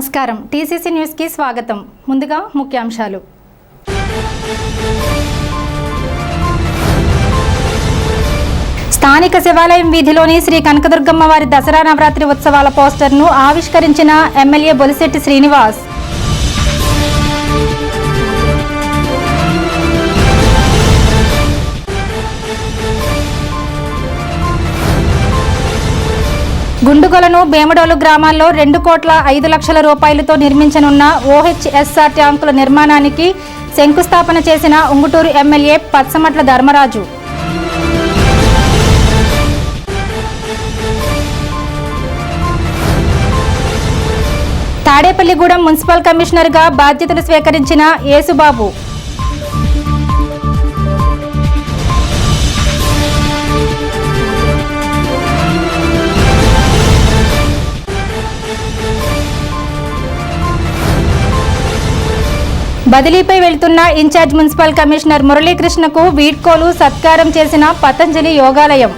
నమస్కారం TCC news కి స్వాగతం. ముందుగా ముఖ్యాంశాలు. స్థానిక శివాలయం వీధిలోని శ్రీ కనకదుర్గమ్మ వారి దసరా నవరాత్రి ఉత్సవాల పోస్టర్ను ఆవిష్కరించిన ఎమ్మెల్యే బొలిశెట్టి శ్రీనివాస్. గుండుగొలను బేమడోలు గ్రామాల్లో 2,05,00,000 రూపాయలతో నిర్మించనున్న ఓహెచ్ఎస్ఆర్ ట్యాంకుల నిర్మాణానికి శంకుస్థాపన చేసిన ఉంగుటూరు ఎమ్మెల్యే పచ్చమట్ల ధర్మరాజు. తాడేపల్లిగూడెం మున్సిపల్ కమిషనర్గా బాధ్యతలు స్వీకరించిన యేసుబాబు. బదిలీపై వెళ్తున్న ఇన్ఛార్జ్ మున్సిపల్ కమిషనర్ మురళీకృష్ణకు వీడ్కోలు సత్కారం చేసిన పతంజలి యోగాలయం.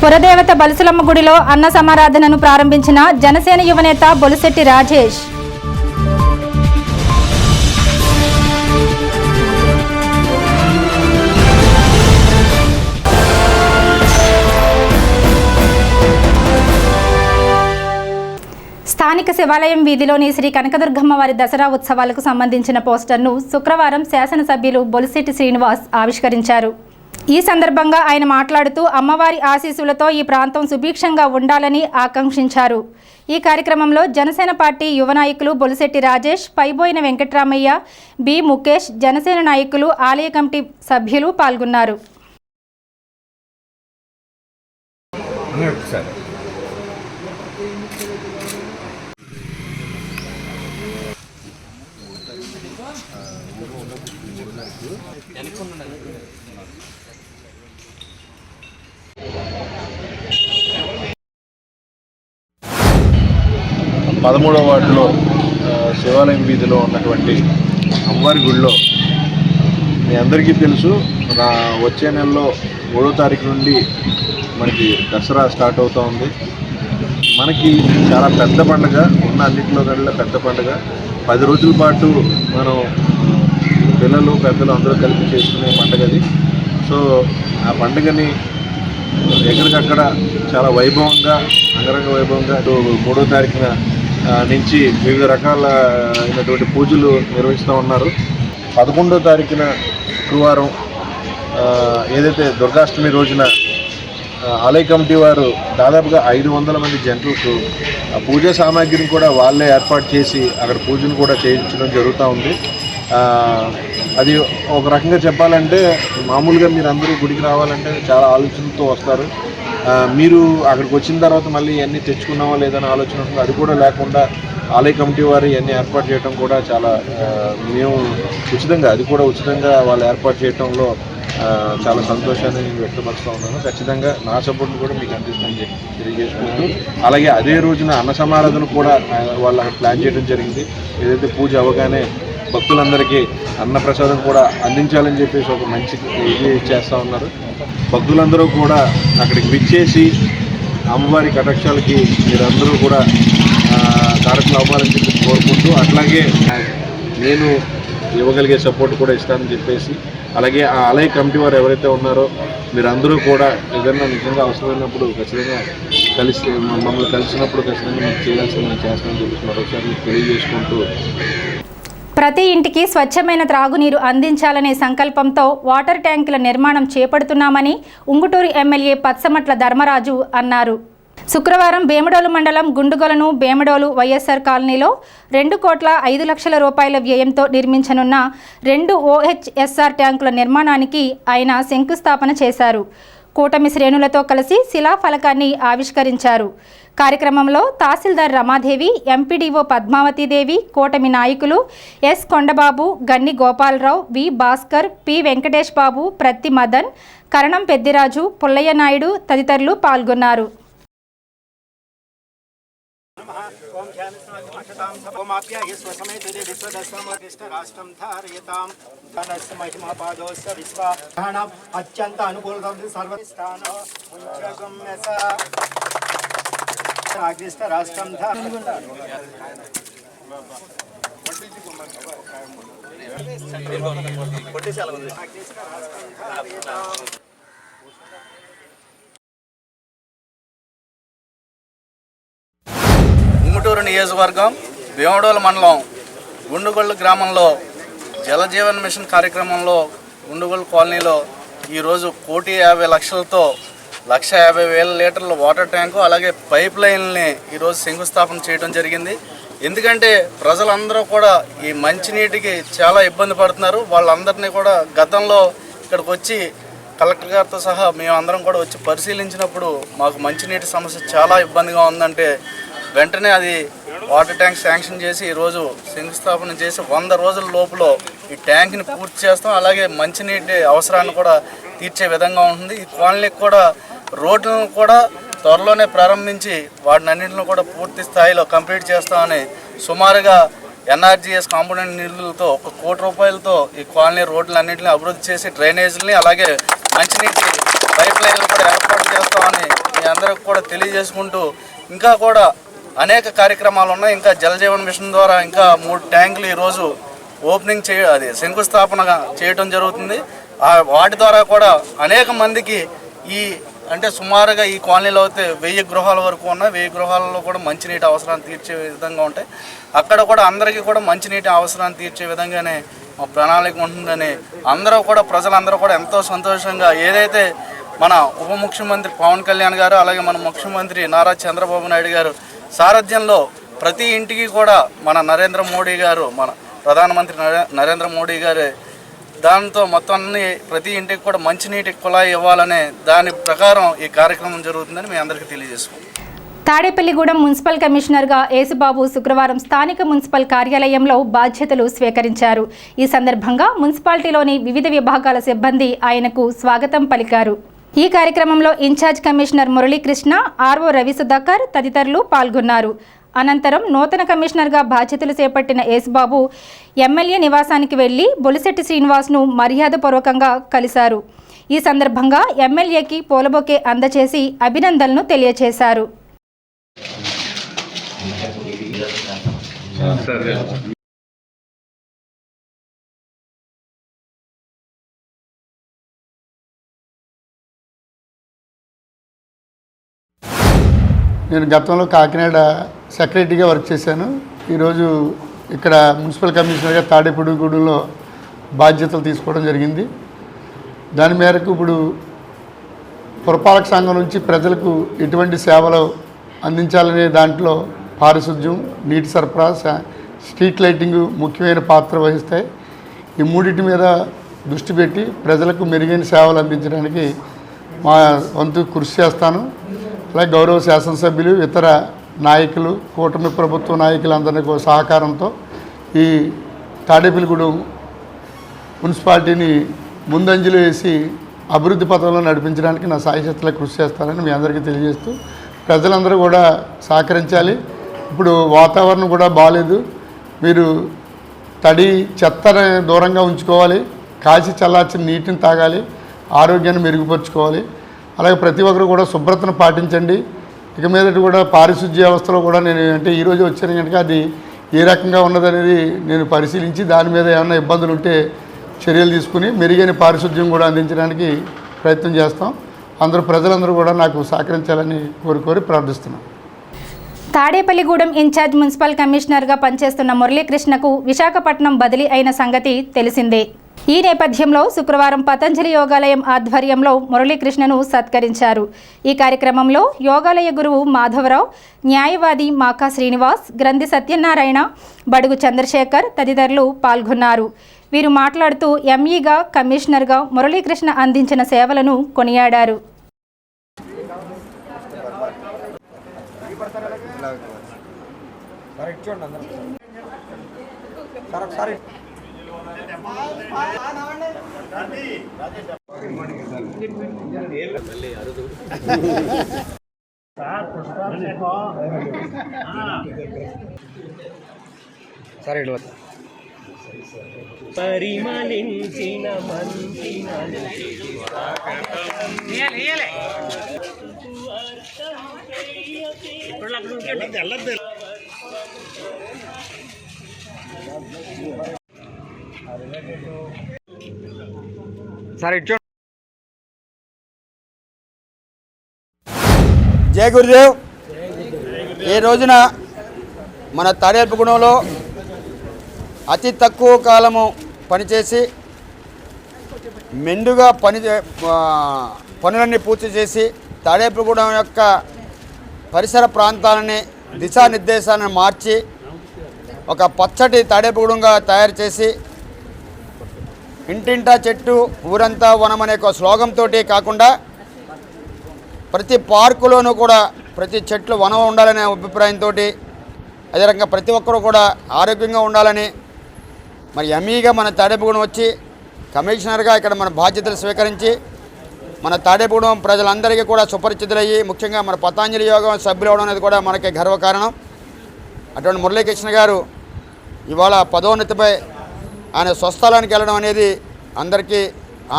పురదేవత బలసులమ్మ గుడిలో అన్న సమారాధనను ప్రారంభించిన జనసేన యువనేత బొలిశెట్టి రాజేష్. స్థానిక శివాలయం వీధిలోని శ్రీ కనకదుర్గమ్మ వారి దసరా ఉత్సవాలకు సంబంధించిన పోస్టర్ను శుక్రవారం శాసనసభ్యులు బొలిశెట్టి శ్రీనివాస్ ఆవిష్కరించారు. ఈ సందర్భంగా ఆయన మాట్లాడుతూ అమ్మవారి ఆశీస్సులతో ఈ ప్రాంతం సుభిక్షంగా ఉండాలని ఆకాంక్షించారు. ఈ కార్యక్రమంలో జనసేన పార్టీ యువ నాయకులు బొలిశెట్టి రాజేష్, పైబోయిన వెంకట్రామయ్య, బి ముఖేష్, జనసేన నాయకులు, ఆలయ కమిటీ సభ్యులు పాల్గొన్నారు. పదమూడవ వార్డులో శివాలయం వీధిలో ఉన్నటువంటి అమ్మవారి గుడిలో మీ అందరికీ తెలుసు, వచ్చే నెలలో 3వ తారీఖు నుండి మనకి దసరా స్టార్ట్ అవుతూ ఉంది. మనకి చాలా పెద్ద పండుగ, ఉన్న అన్నింటిలో కల్లా పెద్ద పండుగ. 10 రోజుల పాటు మనం పిల్లలు పెద్దలు అందరూ కలిపి చేసుకునే పండుగ అది. సో ఆ పండుగని ఎక్కడికక్కడ చాలా వైభవంగా, అంగరంగ వైభవంగా 3వ తారీఖున నుంచి వివిధ రకాల అయినటువంటి పూజలు నిర్వహిస్తూ ఉన్నారు. 11వ తారీఖున శుక్రవారం ఏదైతే దుర్గాష్టమి రోజున ఆలయ కమిటీ వారు దాదాపుగా 500 మంది జంటలకు పూజా సామాగ్రిని కూడా వాళ్ళే ఏర్పాటు చేసి అక్కడ పూజను కూడా చేయించడం జరుగుతూ ఉంది. అది ఒక రకంగా చెప్పాలంటే, మామూలుగా మీరు అందరూ గుడికి రావాలంటే చాలా ఆలోచనతో వస్తారు. మీరు అక్కడికి వచ్చిన తర్వాత మళ్ళీ ఇవన్నీ తెచ్చుకున్నావా లేదని ఆలోచన ఉంటుంది. అది కూడా లేకుండా ఆలయ కమిటీ వారు ఇవన్నీ ఏర్పాటు చేయడం కూడా చాలా, మేము ఉచితంగా వాళ్ళు ఏర్పాటు చేయడంలో చాలా సంతోషాన్ని నేను వ్యక్తపరుస్తూ ఉన్నాను. ఖచ్చితంగా నా సపోర్ట్ని కూడా మీకు అందిస్తుందని తెలియజేసుకుంటూ, అలాగే అదే రోజున అన్న సమారాధన కూడా వాళ్ళు అక్కడ ప్లాన్ చేయడం జరిగింది. ఏదైతే పూజ అవగానే భక్తులందరికీ అన్నప్రసాదం కూడా అందించాలని చెప్పేసి ఒక మంచి ఇది చేస్తూ ఉన్నారు. భక్తులందరూ కూడా అక్కడికి విచ్చేసి అమ్మవారి కటాక్షాలకి మీరందరూ కూడా కారకులు అవ్వాలని చెప్పి కోరుకుంటూ, అట్లాగే నేను ఇవ్వగలిగే సపోర్ట్ కూడా ఇస్తానని చెప్పేసి, అలాగే ఆ ఆలయ కమిటీ వారు ఎవరైతే ఉన్నారో మీరందరూ కూడా ఏదైనా నిజంగా అవసరమైనప్పుడు ఖచ్చితంగా మమ్మల్ని కలిసినప్పుడు ఖచ్చితంగా మీకు చేయాల్సిన చేస్తామని చెప్పేసి మరొకసారి మీకు తెలియజేసుకుంటూ, ప్రతి ఇంటికి స్వచ్ఛమైన త్రాగునీరు అందించాలనే సంకల్పంతో వాటర్ ట్యాంకుల నిర్మాణం చేపడుతున్నామని ఉంగుటూరు ఎమ్మెల్యే పచ్చమట్ల ధర్మరాజు అన్నారు. శుక్రవారం బేమడోలు మండలం గుండుగొలను బేమడోలు వైఎస్ఆర్ కాలనీలో 2,05,00,000 రూపాయల వ్యయంతో నిర్మించనున్న 2 ఓహెచ్ఎస్ఆర్ ట్యాంకుల నిర్మాణానికి ఆయన శంకుస్థాపన చేశారు. కూటమి శ్రేణులతో కలిసి శిలాఫలకాన్ని ఆవిష్కరించారు. కార్యక్రమంలో తహసీల్దార్ రమాదేవి, ఎంపీడీఓ పద్మావతీదేవి, కూటమి నాయకులు ఎస్ కొండబాబు, గన్ని గోపాలరావు, వి భాస్కర్, పి వెంకటేష్ బాబు, ప్రత్తి మదన్, కరణం పెద్దిరాజు, పుల్లయ్య నాయుడు తదితరులు పాల్గొన్నారు. తాం సభమాప్య విశ్వసమేత విశ్వదశమృష్ట రాష్ట్రం ధారయతాం ధనస్య మహిమా పాదోస్య విశ్వాహణ అత్యంత అనుకూలం సర్వస్థాన ముంచగమ్యస అగ్నిష్ట రాష్ట్రం ఉంగుటూరు నియోజకవర్గం భీమడోలు మండలం గుండుగొల్లు గ్రామంలో జలజీవన్ మిషన్ కార్యక్రమంలో గుండుగొల్లు కాలనీలో ఈరోజు 1,50,00,000తో 1,50,000 లీటర్ల వాటర్ ట్యాంకు అలాగే పైప్ లైన్ని ఈరోజు శంకుస్థాపన చేయడం జరిగింది. ఎందుకంటే ప్రజలందరూ కూడా ఈ మంచినీటికి చాలా ఇబ్బంది పడుతున్నారు. వాళ్ళందరినీ కూడా గతంలో ఇక్కడికి వచ్చి కలెక్టర్ గారితో సహా మేమందరం కూడా వచ్చి పరిశీలించినప్పుడు మాకు మంచినీటి సమస్య చాలా ఇబ్బందిగా ఉందంటే వెంటనే అది వాటర్ ట్యాంక్ శాంక్షన్ చేసి ఈరోజు శంకుస్థాపన చేసి 100 రోజుల లోపల ఈ ట్యాంక్ని పూర్తి చేస్తాం. అలాగే మంచినీటి అవసరాన్ని కూడా తీర్చే విధంగా ఉంటుంది. ఈ కాలనీకి కూడా రోడ్లను కూడా త్వరలోనే ప్రారంభించి వాటినన్నింటిని కూడా పూర్తి స్థాయిలో కంప్లీట్ చేస్తామని సుమారుగా ఎన్ఆర్జీఎస్ కాంపోనెంట్ నిధులతో 1 కోటి రూపాయలతో ఈ కాలనీ రోడ్లన్నింటినీ అభివృద్ధి చేసి డ్రైనేజీలని అలాగే మంచినీటి పైప్ లైన్లు కూడా ఏర్పాటు చేస్తామని మీ అందరికి కూడా తెలియజేసుకుంటూ ఇంకా కూడా అనేక కార్యక్రమాలు ఉన్నాయి. ఇంకా జలజీవన్ మిషన్ ద్వారా ఇంకా 3 ట్యాంకులు ఈరోజు ఓపెనింగ్ శంకుస్థాపన చేయడం జరుగుతుంది. వాటి ద్వారా కూడా అనేక మందికి అంటే సుమారుగా ఈ కాలనీలో అయితే 1000 గృహాల వరకు ఉన్నాయి. 1000 గృహాలలో కూడా మంచినీటి అవసరాన్ని తీర్చే విధంగా ఉంటాయి. అక్కడ కూడా అందరికీ కూడా మంచినీటి అవసరాన్ని తీర్చే విధంగానే మా ప్రణాళిక ఉంటుందని ప్రజలందరూ కూడా ఎంతో సంతోషంగా ఏదైతే మన ఉప ముఖ్యమంత్రి పవన్ కళ్యాణ్ గారు అలాగే మన ముఖ్యమంత్రి నారా చంద్రబాబు నాయుడు గారు సారథ్యంలో ప్రతి ఇంటికి కూడా మన నరేంద్ర మోడీ గారు మన ప్రధానమంత్రి నరేంద్ర మోడీ గారు దాంతో మొత్తాన్ని ప్రతి ఇంటికి కూడా మంచినీటి కుళాయి ఇవ్వాలనే దాని ప్రకారం ఈ కార్యక్రమం జరుగుతుందని మీ అందరికీ తెలియజేసుకుంటాం. తాడేపల్లిగూడెం మున్సిపల్ కమిషనర్గా యేసుబాబు శుక్రవారం స్థానిక మున్సిపల్ కార్యాలయంలో బాధ్యతలు స్వీకరించారు. ఈ సందర్భంగా మున్సిపాలిటీలోని వివిధ విభాగాల సిబ్బంది ఆయనకు స్వాగతం పలికారు. ఈ కార్యక్రమంలో incharge commissioner Muralikrishna, RO Ravi Sudhakar తదితరులు పాల్గొన్నారు. అనంతరం నూతన కమిషనర్గా బాధ్యతలు చేపట్టిన యేసుబాబు ఎమ్మెల్యే నివాసానికి వెళ్లి బొలిశెట్టి శ్రీనివాస్ను మర్యాదపూర్వకంగా కలిశారు. ఈ సందర్భంగా ఎమ్మెల్యేకి పూలబొకే అందచేసి అభినందనలు తెలియజేశారు. నేను గతంలో కాకినాడ సెక్రటరీగా వర్క్ చేశాను. ఈరోజు ఇక్కడ మున్సిపల్ కమిషనర్గా తాడేపల్లిగూడెంలో బాధ్యతలు తీసుకోవడం జరిగింది. దాని మేరకు ఇప్పుడు పురపాలక సంఘం నుంచి ప్రజలకు ఎటువంటి సేవలు అందించాలనే దాంట్లో పారిశుద్ధ్యం, నీటి సరఫరా, స్ట్రీట్ లైటింగ్ ముఖ్యమైన పాత్ర వహిస్తాయి. ఈ మూడింటి మీద దృష్టి పెట్టి ప్రజలకు మెరుగైన సేవలు అందించడానికి మా వంతు కృషి చేస్తాను. అలాగే గౌరవ శాసనసభ్యులు, ఇతర నాయకులు, కూటమి ప్రభుత్వ నాయకులందరికీ సహకారంతో ఈ తాడేపల్లిగూడెం మున్సిపాలిటీని ముందంజలో వేసి అభివృద్ధి పథంలో నడిపించడానికి నా సాయశక్తిలో కృషి చేస్తానని మీ అందరికీ తెలియజేస్తూ ప్రజలందరూ కూడా సహకరించాలి. ఇప్పుడు వాతావరణం కూడా బాగాలేదు. మీరు తడి చెత్తని దూరంగా ఉంచుకోవాలి, కాచి చల్లార్చిన నీటిని తాగాలి, ఆరోగ్యాన్ని మెరుగుపరుచుకోవాలి. అలాగే ప్రతి ఒక్కరు కూడా శుభ్రతను పాటించండి. ఇక మీదటి కూడా పారిశుద్ధ్య వ్యవస్థలో కూడా నేను ఈరోజు వచ్చాను కనుక అది ఏ రకంగా ఉన్నదనేది నేను పరిశీలించి దాని మీద ఏమైనా ఇబ్బందులు ఉంటే చర్యలు తీసుకుని మెరుగైన పారిశుద్ధ్యం కూడా అందించడానికి ప్రయత్నం చేస్తాం. ప్రజలందరూ కూడా నాకు సహకరించాలని కోరి ప్రార్థిస్తున్నాను. తాడేపల్లిగూడెం ఇన్ఛార్జ్ మున్సిపల్ కమిషనర్గా పనిచేస్తున్న మురళీకృష్ణకు విశాఖపట్నం బదిలీ అయిన సంగతి తెలిసిందే. ఈ నేపథ్యంలో శుక్రవారం పతంజలి యోగాలయం ఆధ్వర్యంలో మురళీకృష్ణను సత్కరించారు. ఈ కార్యక్రమంలో యోగాలయ గురువు మాధవరావు, న్యాయవాది మాకా శ్రీనివాస్, గ్రంథి సత్యనారాయణ, బడుగు చంద్రశేఖర్ తదితరులు పాల్గొన్నారు. వీరు మాట్లాడుతూ ఎంఈగా, కమిషనర్గా మురళీకృష్ణ అందించిన సేవలను కొనియాడారు. పరిమళించిన మంచిన జై గురుదేవ్. ఈ రోజున మన తాడేపల్లిగూడెంలో అతి తక్కువ కాలము పనిచేసి మెండుగా పనులన్నీ పూర్తి చేసి తాడేపల్లిగూడెం యొక్క పరిసర ప్రాంతాలని దిశానిర్దేశాలను మార్చి ఒక పచ్చటి తాడేపల్లిగూడెంగా తయారు చేసి ఇంటింటా చెట్టు ఊరంతా వనం అనే ఒక స్లోగంతో కాకుండా ప్రతి పార్కులోనూ కూడా ప్రతి చెట్లు వనం ఉండాలనే అభిప్రాయంతో అదే రకంగా ప్రతి ఒక్కరూ కూడా ఆరోగ్యంగా ఉండాలని మరి ఎంఈగా మన తాడేపల్లిగూడెం వచ్చి కమిషనర్గా ఇక్కడ మన బాధ్యతలు స్వీకరించి మన తాడేపల్లిగూడెం ప్రజలందరికీ కూడా సుపరిచితులయ్యి ముఖ్యంగా మన పతాంజలి యోగం సభ్యులు అవడం అనేది కూడా మనకి గర్వకారణం. అటువంటి మురళీకృష్ణ గారు ఇవాళ పదోన్నతిపై ఆయన స్వస్థలానికి వెళ్ళడం అనేది అందరికీ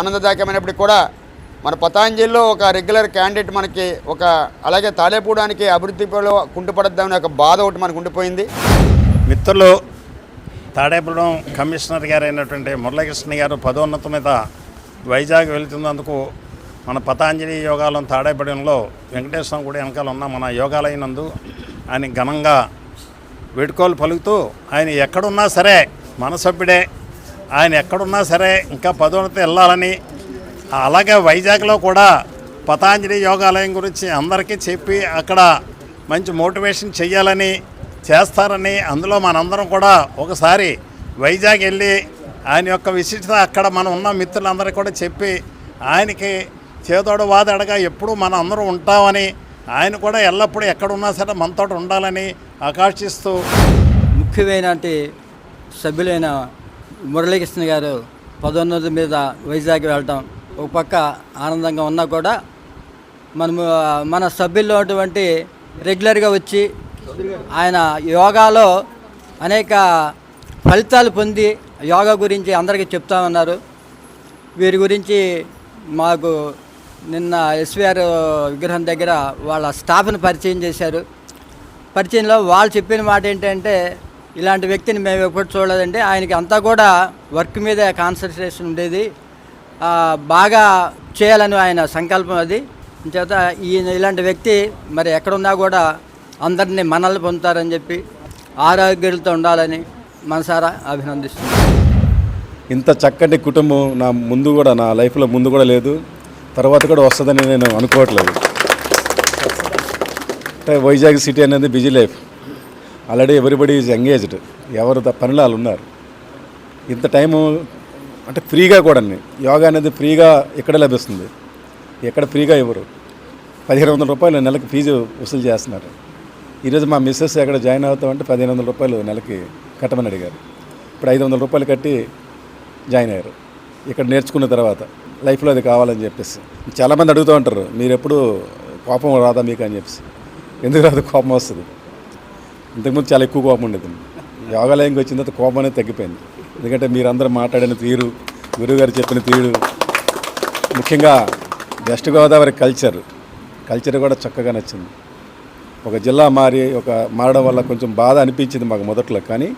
ఆనందదాయకమైనప్పటికీ కూడా మన పతాంజలిలో ఒక రెగ్యులర్ క్యాండిడేట్ మనకి ఒక అలాగే తాడేపూడానికి అభివృద్ధిలో కుంటుపడద్దామనే ఒక బాధ ఒకటి మనకు ఉండిపోయింది. మిత్రులు తాడేపల్లిగూడెం కమిషనర్ గారు అయినటువంటి మురళీకృష్ణ గారు పదోన్నతి మీద వైజాగ్ వెళుతున్నందుకు మన పతాంజలి యోగాలయం తాడేపల్లిగూడెంలో వెంకటేశ్వర గుడి వెనకాల ఉన్న మన యోగాలయం నందు ఆయన ఘనంగా వేడుకోలు పలుకుతూ ఆయన ఎక్కడున్నా సరే మన సభ్యుడే, ఆయన ఎక్కడున్నా సరే ఇంకా పదోన్నతి వెళ్ళాలని, అలాగే వైజాగ్లో కూడా పతాంజలి యోగాలయం గురించి అందరికీ చెప్పి అక్కడ మంచి మోటివేషన్ చెయ్యాలని చేస్తారని, అందులో మనందరం కూడా ఒకసారి వైజాగ్ వెళ్ళి ఆయన యొక్క విశిష్టత అక్కడ మనం ఉన్న మిత్రులందరికీ కూడా చెప్పి ఆయనకి చేదోడు వాదడగా ఎప్పుడూ మనం అందరం ఉంటామని, ఆయన కూడా ఎల్లప్పుడూ ఎక్కడున్నా సరే మనతో ఉండాలని ఆకాంక్షిస్తూ ముఖ్యమైన సభ్యులైన మురళీకృష్ణ గారు పదోన్నతి మీద వైజాగ్ వెళ్ళటం ఒక పక్క ఆనందంగా ఉన్నా కూడా మన సభ్యుల్లో అటువంటి రెగ్యులర్గా వచ్చి ఆయన యోగాలో అనేక ఫలితాలు పొంది యోగా గురించి అందరికీ చెప్తామన్నారు. వీరి గురించి మాకు నిన్న ఎస్వీఆర్ విగ్రహం దగ్గర వాళ్ళ స్టాఫ్ని పరిచయం చేశారు. పరిచయంలో వాళ్ళు చెప్పిన మాట ఏంటంటే, ఇలాంటి వ్యక్తిని మేము ఎప్పుడు చూడలేదండి, ఆయనకి అంతా కూడా వర్క్ మీదే కాన్సన్ట్రేషన్ ఉండేది, బాగా చేయాలని ఆయన సంకల్పం అది. చేత ఇలాంటి వ్యక్తి మరి ఎక్కడున్నా కూడా అందరినీ మనల్ని పొందుతారని చెప్పి ఆరోగ్యాలతో ఉండాలని మనసారా అభినందిస్తున్నాను. ఇంత చక్కటి కుటుంబం నా లైఫ్లో ముందు కూడా లేదు, తర్వాత కూడా వస్తుందని నేను అనుకోవట్లేదు. అంటే వైజాగ్ సిటీ అనేది busy life, already everybody is engaged, ఎవరు పనిలో వాళ్ళు ఉన్నారు. ఇంత టైము అంటే ఫ్రీగా కూడా యోగా అనేది ఫ్రీగా ఎక్కడ లభిస్తుంది, ఎక్కడ ఫ్రీగా ఇవ్వరు. 1500 రూపాయలు నెలకి ఫీజు వసూలు చేస్తున్నారు. ఈరోజు మా మిస్సెస్ ఎక్కడ జాయిన్ అవుతామంటే 1500 రూపాయలు నెలకి కట్టమని అడిగారు. ఇప్పుడు 500 రూపాయలు కట్టి జాయిన్ అయ్యారు. ఇక్కడ నేర్చుకున్న తర్వాత లైఫ్లో అది కావాలని చెప్పేసి చాలామంది అడుగుతూ ఉంటారు, మీరు ఎప్పుడు కోపం రాదా మీకు అని చెప్పేసి. ఎందుకు రాదు, కోపం వస్తుంది. ఇంతకుముందు చాలా ఎక్కువ కోపం ఉండేది. యోగాలయంకి వచ్చిన తర్వాత కోపం అనేది తగ్గిపోయింది. ఎందుకంటే మీరందరూ మాట్లాడిన తీరు, గురువుగారు చెప్పిన తీరు, ముఖ్యంగా వెస్ట్ గోదావరి కల్చర్ కూడా చక్కగా నచ్చింది. ఒక జిల్లా మారడం వల్ల కొంచెం బాధ అనిపించింది మాకు మొదట్లో. కానీ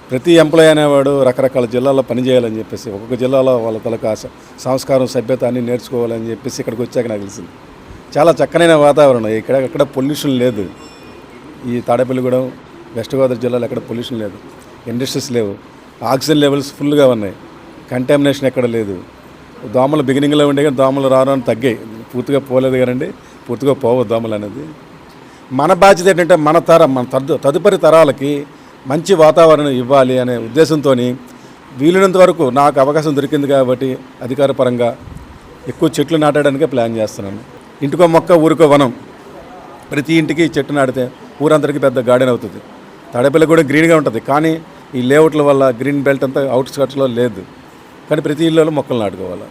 ప్రతి ఎంప్లాయీ అనేవాడు రకరకాల జిల్లాల్లో పనిచేయాలని చెప్పేసి, ఒక్కొక్క జిల్లాలో వాళ్ళ తలక సంస్కారం సభ్యత అన్ని నేర్చుకోవాలని చెప్పేసి ఇక్కడికి వచ్చాక నాకు తెలిసింది. చాలా చక్కనైన వాతావరణం, ఎక్కడ పొల్యూషన్ లేదు. ఈ తాడేపల్లిగూడెం వెస్ట్ గోదావరి జిల్లాలో ఎక్కడ పొల్యూషన్ లేదు, ఇండస్ట్రీస్ లేవు, ఆక్సిజన్ లెవెల్స్ ఫుల్గా ఉన్నాయి, కంటామినేషన్ ఎక్కడ లేదు. దోమలు బిగినింగ్లో ఉండే కానీ దోమలు రావడానికి తగ్గాయి, పూర్తిగా పోలేదు కదండి, పూర్తిగా పోవు దోమలు అనేది. మన బాధ్యత ఏంటంటే మన తదుపరి తరాలకి మంచి వాతావరణం ఇవ్వాలి అనే ఉద్దేశంతో వీలైనంత వరకు నాకు అవకాశం దొరికింది కాబట్టి అధికార పరంగా ఎక్కువ చెట్లు నాటడానికే ప్లాన్ చేస్తున్నాను. ఇంటికో మొక్క ఊరికో వనం, ప్రతి ఇంటికి చెట్టు నాటితే ఊరందరికీ పెద్ద గార్డెన్ అవుతుంది. తాడేపల్లి కూడా గ్రీన్గా ఉంటుంది, కానీ ఈ లేఅవుట్ల వల్ల గ్రీన్ బెల్ట్ అంతా అవుట్స్కట్స్లో లేదు. కానీ ప్రతి ఇళ్ళలో మొక్కలు నాటుకోవాలి.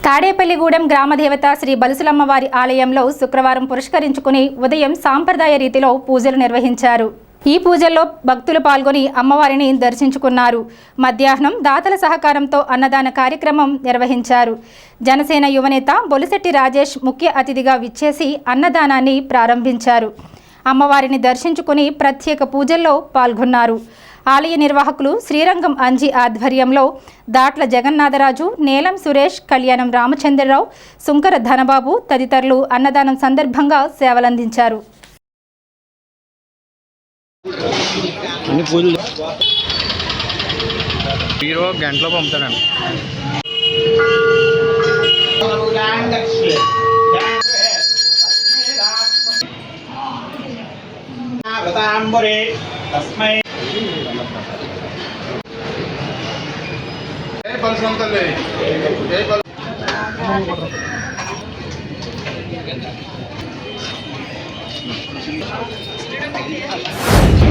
తాడేపల్లిగూడెం గ్రామదేవత శ్రీ బలుసులమ్మవారి ఆలయంలో శుక్రవారం పురస్కరించుకుని ఉదయం సాంప్రదాయ రీతిలో పూజలు నిర్వహించారు. ఈ పూజల్లో భక్తులు పాల్గొని అమ్మవారిని దర్శించుకున్నారు. మధ్యాహ్నం దాతల సహకారంతో అన్నదాన కార్యక్రమం నిర్వహించారు. జనసేన యువనేత బొలిశెట్టి రాజేష్ ముఖ్య అతిథిగా విచ్చేసి అన్నదానాన్ని ప్రారంభించారు. అమ్మవారిని దర్శించుకుని ప్రత్యేక పూజల్లో పాల్గొన్నారు. ఆలయ నిర్వాహకులు శ్రీరంగం అంజీ ఆధ్వర్యంలో దాట్ల జగన్నాథరాజు, నేలం సురేష్, కళ్యాణం రామచంద్రరావు, సుంకర ధనబాబు తదితరులు అన్నదానం సందర్భంగా సేవలందించారు. గంటలో పంపుతానండి.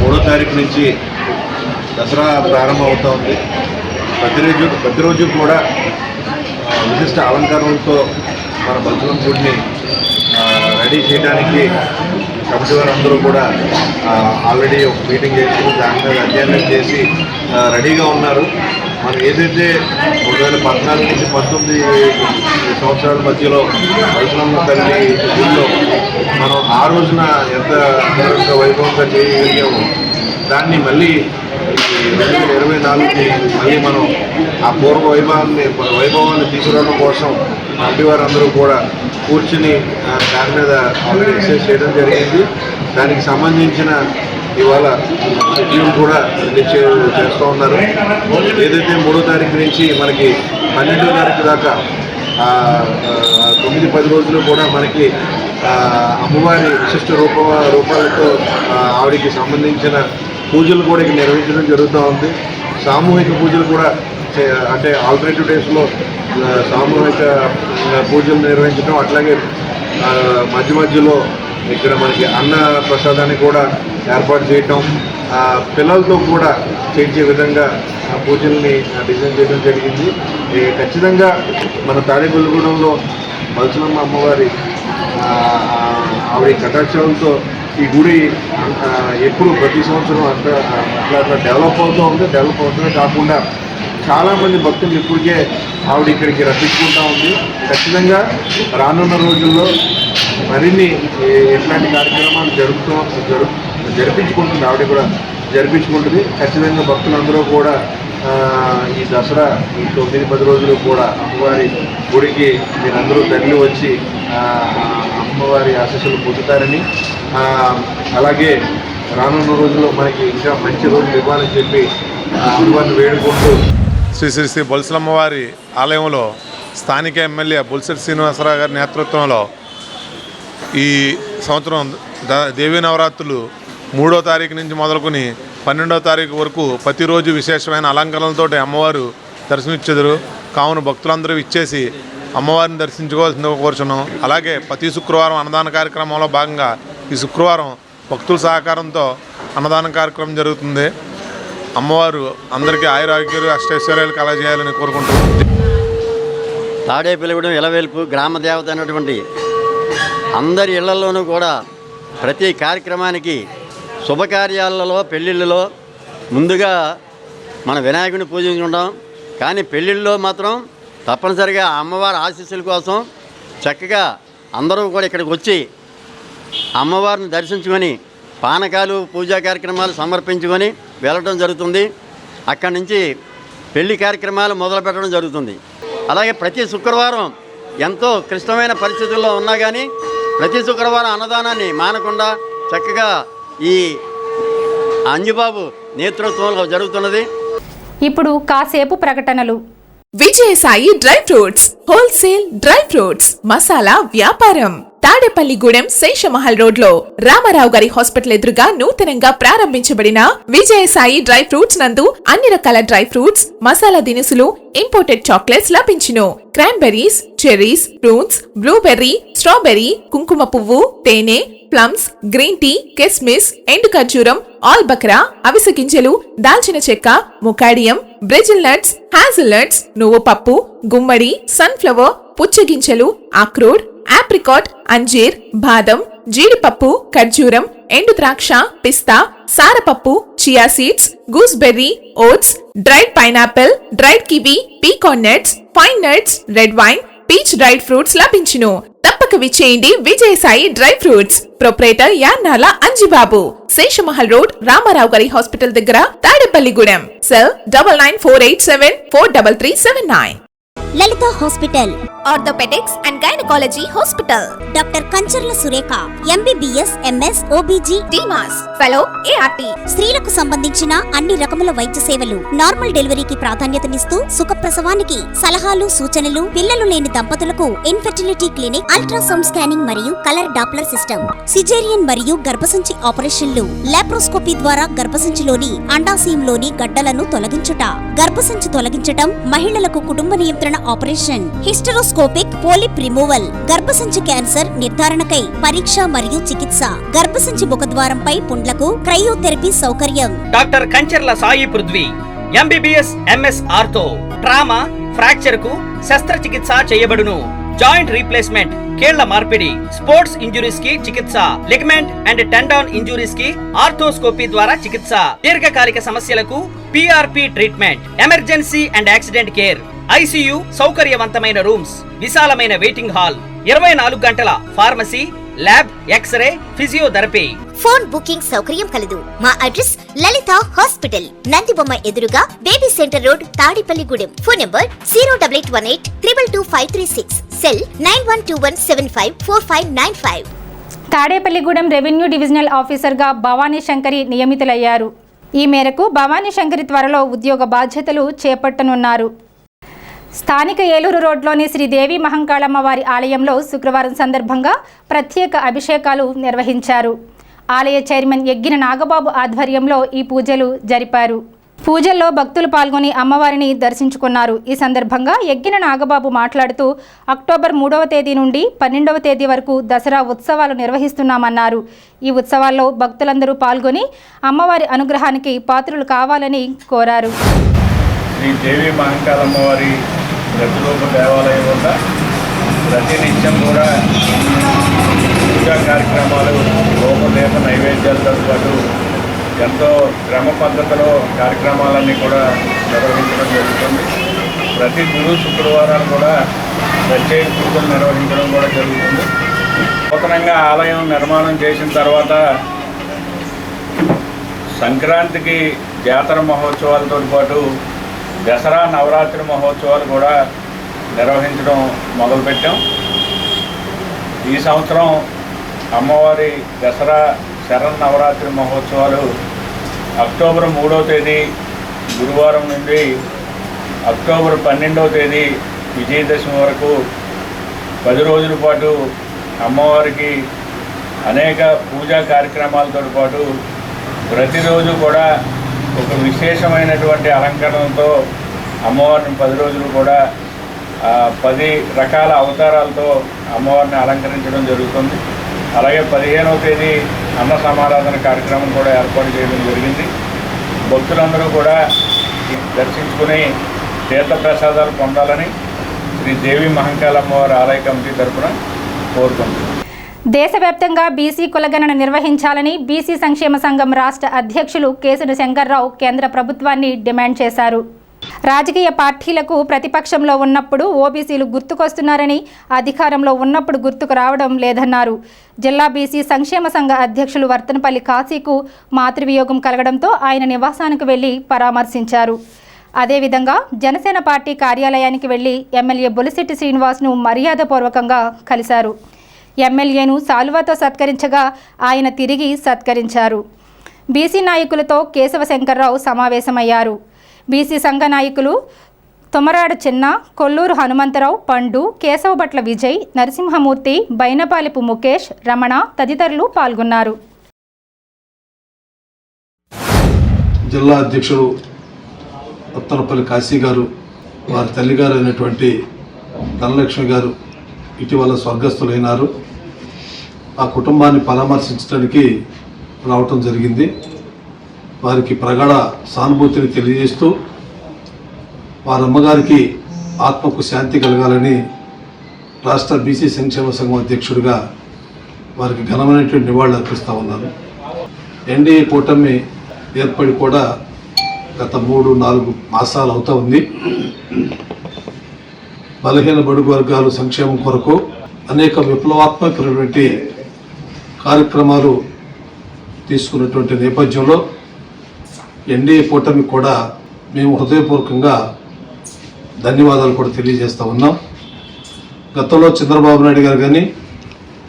మూడో తారీఖు నుంచి దసరా ప్రారంభం అవుతోంది. ప్రతిరోజు కూడా విశిష్ట అలంకరణలతో మన బల్సులం గుడిని రెడీ చేయడానికి కమిటీ వారు అందరూ కూడా ఆల్రెడీ ఒక మీటింగ్ చేసి దాని మీద అధ్యయనం చేసి రెడీగా ఉన్నారు. మనం ఏదైతే 2014 నుంచి 19 సంవత్సరాల మధ్యలో బల్సులం తల్లి గుడిలో మనం ఆ రోజున ఎంత వైభవంగా చేయగలిగామో దాన్ని మళ్ళీ 2024కి మళ్ళీ మనం ఆ పూర్వ వైభవాన్ని తీసుకురావడం కోసం కమిటీ వారందరూ కూడా కూర్చుని దాని మీద ఆల్రెడీ ఎక్సైజ్ చేయడం జరిగింది. దానికి సంబంధించిన ఇవాళ షెడ్యూల్ కూడా చేస్తూ ఉన్నారు. ఏదైతే 3వ తారీఖు నుంచి మనకి 12వ తారీఖు దాకా 9-10 రోజులు కూడా మనకి అమ్మవారి విశిష్ట రూపాలతో ఆవిడికి సంబంధించిన పూజలు కూడా ఇక్కడ నిర్వహించడం జరుగుతూ ఉంది. సామూహిక పూజలు కూడా అంటే ఆల్టర్నేటివ్ డేస్లో సామూహిక పూజలు నిర్వహించడం, అట్లాగే మధ్యలో ఇక్కడ మనకి అన్న ప్రసాదాన్ని కూడా ఏర్పాటు చేయటం, పిల్లలతో కూడా చేయించే విధంగా పూజల్ని డిజైన్ చేయడం జరిగింది. ఖచ్చితంగా మన తాడేపల్లిగూడెంలో బల్సులమ్మ అమ్మవారి ఆవిడ కటాక్షాలతో ఈ గుడి ఎప్పుడు ప్రతి సంవత్సరం అట్లా డెవలప్ అవుతూనే కాకుండా చాలామంది భక్తులు ఇప్పటికే ఆవిడ ఇక్కడికి రప్పించుకుంటూ ఉంది. ఖచ్చితంగా రానున్న రోజుల్లో మరిన్ని ఎట్లాంటి కార్యక్రమాలు జరిపించుకుంటుంది, ఆవిడ కూడా జరిపించుకుంటుంది. ఖచ్చితంగా భక్తులందరూ కూడా ఈ దసరా ఈ 9-10 రోజులు కూడా అమ్మవారి గుడికి మీరందరూ తరలి వచ్చి అమ్మవారి ఆశీస్సులు పొందుతారని, అలాగే రానున్న రోజుల్లో మనకి ఇంకా మంచి రోజులు ఇవ్వాలని చెప్పి అమ్మవారిని వేడుకుంటూ శ్రీ బొల్సులమ్మవారి ఆలయంలో స్థానిక ఎమ్మెల్యే బొలిశెట్టి శ్రీనివాసరావు గారి నేతృత్వంలో ఈ సంవత్సరం దేవీ నవరాత్రులు 3వ తారీఖు నుంచి మొదలుకొని 12వ తారీఖు వరకు ప్రతిరోజు విశేషమైన అలంకరణలతో అమ్మవారు దర్శనమిచ్చెదరు. కావున భక్తులందరూ ఇచ్చేసి అమ్మవారిని దర్శించుకోవాల్సిందిగా కోరుచున్నాం. అలాగే ప్రతి శుక్రవారం అన్నదాన కార్యక్రమంలో భాగంగా ఈ శుక్రవారం భక్తుల సహకారంతో అన్నదాన కార్యక్రమం జరుగుతుంది. అమ్మవారు అందరికీ ఆయురారోగ్యాలు అష్టైశ్వర్యాలు కలగజేయాలని కోరుకుంటున్నాం. తాడేపల్లిగూడెం ఇలవేల్పు గ్రామ దేవత అయినటువంటి అందరి ఇళ్లలోనూ కూడా ప్రతి కార్యక్రమానికి శుభకార్యాలలో పెళ్ళిళ్ళలో ముందుగా మన వినాయకుడిని పూజించుకుంటాం. కానీ పెళ్ళిళ్ళలో మాత్రం తప్పనిసరిగా అమ్మవారి ఆశీస్సుల కోసం చక్కగా అందరూ కూడా ఇక్కడికి వచ్చి అమ్మవారిని దర్శించుకొని పానకాలు పూజా కార్యక్రమాలు సమర్పించుకొని వెళ్ళడం జరుగుతుంది. అక్కడి నుంచి పెళ్లి కార్యక్రమాలు మొదలు పెట్టడం జరుగుతుంది. అలాగే ప్రతి శుక్రవారం ఎంతో క్లిష్టమైన పరిస్థితుల్లో ఉన్నా కానీ ప్రతి శుక్రవారం అన్నదానాన్ని మానకుండా చక్కగా ఈ అంజుబాబు నేతృత్వంలో జరుగుతున్నది. ఇప్పుడు కాసేపు ప్రకటనలు. Vijayasai dry fruits wholesale dry fruits masala వ్యాపారం తాడేపల్లిగూడెం శేషమహల్ రోడ్ లో రామారావు గారి హాస్పిటల్ ఎదురుగా నూతనంగా ప్రారంభించబడిన విజయసాయి డ్రై ఫ్రూట్స్ నందు అన్ని రకాల డ్రై ఫ్రూట్స్, మసాలా దినుసులు, ఇంపోర్టెడ్ చాక్లెట్స్ లభించును. Cranberries, cherries, fruits, blueberry, strawberry, కుంకుమ పువ్వు, తేనె, ప్లమ్స్, గ్రీన్ టీ, కిస్మిస్, ఎండు ఖర్జూరం, ఆల్ బక్రా, అవిసె గింజలు, దాల్చిన చెక్క, ముకాడియం, బ్రెజిల్ నట్స్, హ్యాజిల్ నట్స్, నువ్వు పప్పు, గుమ్మడి, సన్ఫ్లవర్, పుచ్చగింజలు, అక్రోడ్, ఆప్రికాట్, అంజీర్, బాదం, జీడిపప్పు, ఖర్జూరం, ఎండు ద్రాక్ష, పిస్తా, సారపప్పు, chia seeds, gooseberry, oats, dried pineapple, dried kiwi, pecan nuts, pine nuts, red wine, peach dried fruits లభించును. తప్పక విచ్చేయండి Vijayasai dry fruits. Proprietor Yannala Anjibabu, Seshamahal road, Ramarao గారి హాస్పిటల్ దగ్గర, Tadepalligudem. Cell 9948743379. Lalitha hospital, orthopaedics and gynaecology hospital. Doctor Kancharla Surekha, MBBS, MS, OBG, డిమాస్ fellow, ART. స్త్రీలకు సంబంధించిన అన్ని రకముల వైద్య సేవలు, నార్మల్ డెలివరీకి ప్రాధాన్యతనిస్తూ సుఖప్రసవానికి సలహాలు, సూచనలు, పిల్లలు లేని దంపతులకు ఇన్ఫెర్టిలిటీ క్లినిక్, అల్ట్రాసౌండ్ స్కానింగ్ మరియు కలర్ డాప్లర్ సిస్టమ్, సిజేరియన్ మరియు గర్భసంచి ఆపరేషన్లు, లాప్రోస్కోపీ ద్వారా గర్భసంచిలోని అండాశయంలోని గడ్డలను తొలగించుట, గర్భసంచి తొలగించటం, మహిళలకు కుటుంబ నియంత్రణ ఆపరేషన్, హిస్టరోస్కోపిక్ పోలిప్ రిమూవల్, గర్భసంచి క్యాన్సర్ నిర్ధారణకై పరీక్ష మరియు చికిత్స, గర్భసంచి ముఖద్వారంపై పుండ్లకు క్రయోథెరపీ సౌకర్యం. Doctor Kancharla Sai Prithvi, MBBS, MS ortho, trauma, fracture కు శస్త్రచికిత్స చేయబడును. జాయింట్ రీప్లేస్మెంట్, కీళ్ల మార్పిడి, స్పోర్ట్స్ ఇంజురీస్ కి చికిత్స, లిగమెంట్ అండ్ టెండాన్ ఇంజురీస్ కి ఆర్థోస్కోపీ ద్వారా చికిత్స, దీర్ఘకాలిక సమస్యలకు PRP treatment, emergency and accident care, ICU సౌకర్యవంతమైన రూమ్స్, విశాలమైన వెయిటింగ్ హాల్, 24 గంటల pharmacy, lab, x ray, physiotherapy. Phone booking సౌకర్యం కలదు. మా అడ్రస్ లలిత హాస్పిటల్, నందిబొమ్మ ఎదురుగా, baby centre road, Tadipalligudem. Phone number 08818222536. Cell 9121754595. Tadepalligudem revenue divisional ఆఫీసర్గా భవానీ శంకరి నియమితులయ్యారు. ఈ మేరకు భవానీ శంకరి త్వరలో ఉద్యోగ బాధ్యతలు చేపట్టనున్నారు. స్థానిక ఏలూరు రోడ్లోని శ్రీదేవి మహంకాళమ్మ వారి ఆలయంలో శుక్రవారం సందర్భంగా ప్రత్యేక అభిషేకాలు నిర్వహించారు. ఆలయ చైర్మన్ ఎగ్గిన నాగబాబు ఆధ్వర్యంలో ఈ పూజలు జరిపారు. పూజల్లో భక్తులు పాల్గొని అమ్మవారిని దర్శించుకున్నారు. ఈ సందర్భంగా ఎగ్గిన నాగబాబు మాట్లాడుతూ అక్టోబర్ 3వ తేదీ నుండి 12వ తేదీ వరకు దసరా ఉత్సవాలు నిర్వహిస్తున్నామన్నారు. ఈ ఉత్సవాల్లో భక్తులందరూ పాల్గొని అమ్మవారి అనుగ్రహానికి పాత్రులు కావాలని కోరారు. శ్రీ దేవి మహంకాళమ్మవారి ప్రతిరూప దేవాలయం వద్ద ప్రతినిత్యం కూడా పూజా కార్యక్రమాలు, లోపదేప నైవేద్యాలతో పాటు ఎంతో క్రమ పద్ధతిలో కార్యక్రమాలన్నీ కూడా నిర్వహించడం జరుగుతుంది. ప్రతి గురు శుక్రవారాలు కూడా ప్రత్యేక పూజలు నిర్వహించడం కూడా జరుగుతుంది. నూతనంగా ఆలయం నిర్మాణం చేసిన తర్వాత సంక్రాంతికి జాతర మహోత్సవాలతో పాటు దసరా నవరాత్రి మహోత్సవాలు కూడా నిర్వహించడం మొదలుపెట్టాం. ఈ సంవత్సరం అమ్మవారి దసరా శరన్నవరాత్రి మహోత్సవాలు అక్టోబర్ 3వ తేదీ గురువారం నుండి అక్టోబర్ 12వ తేదీ విజయదశమి వరకు 10 రోజుల పాటు అమ్మవారికి అనేక పూజా కార్యక్రమాలతో పాటు ప్రతిరోజు కూడా ఒక విశేషమైనటువంటి అలంకరణతో అమ్మవారిని 10 రోజులు కూడా 10 రకాల అవతారాలతో అమ్మవారిని అలంకరించడం జరుగుతుంది. అలాగే 15వ తేదీ అన్న సమారాధన కార్యక్రమం కూడా ఏర్పాటు చేయడం జరిగింది. భక్తులందరూ కూడా దర్శించుకుని తీర్థప్రసాదాలు పొందాలని శ్రీ దేవి మహంకాళమ్మవారి ఆలయ కమిటీ తరఫున కోరుకుంటున్నాం. దేశవ్యాప్తంగా బీసీ కులగణన నిర్వహించాలని బీసీ సంక్షేమ సంఘం రాష్ట్ర అధ్యక్షులు కేసుని శంకర్రావు కేంద్ర ప్రభుత్వాన్ని డిమాండ్ చేశారు. రాజకీయ పార్టీలకు ప్రతిపక్షంలో ఉన్నప్పుడు ఓబీసీలు గుర్తుకొస్తున్నారని, అధికారంలో ఉన్నప్పుడు గుర్తుకు రావడం లేదన్నారు. జిల్లా బీసీ సంక్షేమ సంఘ అధ్యక్షులు వర్తనపల్లి కాశీకు మాతృవియోగం కలగడంతో ఆయన నివాసానికి వెళ్లి పరామర్శించారు. అదేవిధంగా జనసేన పార్టీ కార్యాలయానికి వెళ్లి ఎమ్మెల్యే బొలిశెట్టి శ్రీనివాస్ను మర్యాదపూర్వకంగా కలిశారు. ఎమ్మెల్యేను సాలువాతో సత్కరించగా ఆయన తిరిగి సత్కరించారు. బీసీ నాయకులతో కేశవ శంకర్రావు సమావేశమయ్యారు. బీసీ సంఘ నాయకులు తొమరాడు చిన్న, కొల్లూరు హనుమంతరావు, పండు, కేశవభట్ల విజయ్, నరసింహమూర్తి, బైనపాలిపు ముఖేష్, రమణ తదితరులు పాల్గొన్నారు. జిల్లా అధ్యక్షుడు వర్తనపల్లి కాశీ గారు, వారి తల్లిగారు అయినటువంటి ధనలక్ష్మి గారు ఇటీవల స్వర్గస్థులైనారు. ఆ కుటుంబాన్ని పరామర్శించడానికి రావటం జరిగింది. వారికి ప్రగాఢ సానుభూతిని తెలియజేస్తూ వారి అమ్మగారికి ఆత్మకు శాంతి కలగాలని రాష్ట్ర బీసీ సంక్షేమ సంఘం అధ్యక్షుడిగా వారికి ఘనమైనటువంటి నివాళులు అర్పిస్తూ ఉన్నాను. ఎన్డీఏ కూటమి ఏర్పడి కూడా గత 3-4 మాసాలు అవుతా ఉంది. బలహీన బడుగు వర్గాలు సంక్షేమం కొరకు అనేక విప్లవాత్మకమైనటువంటి కార్యక్రమాలు తీసుకున్నటువంటి నేపథ్యంలో ఎన్డీఏ కూటమి కూడా మేము హృదయపూర్వకంగా ధన్యవాదాలు కూడా తెలియజేస్తూ ఉన్నాం. గతంలో చంద్రబాబు నాయుడు గారు కానీ,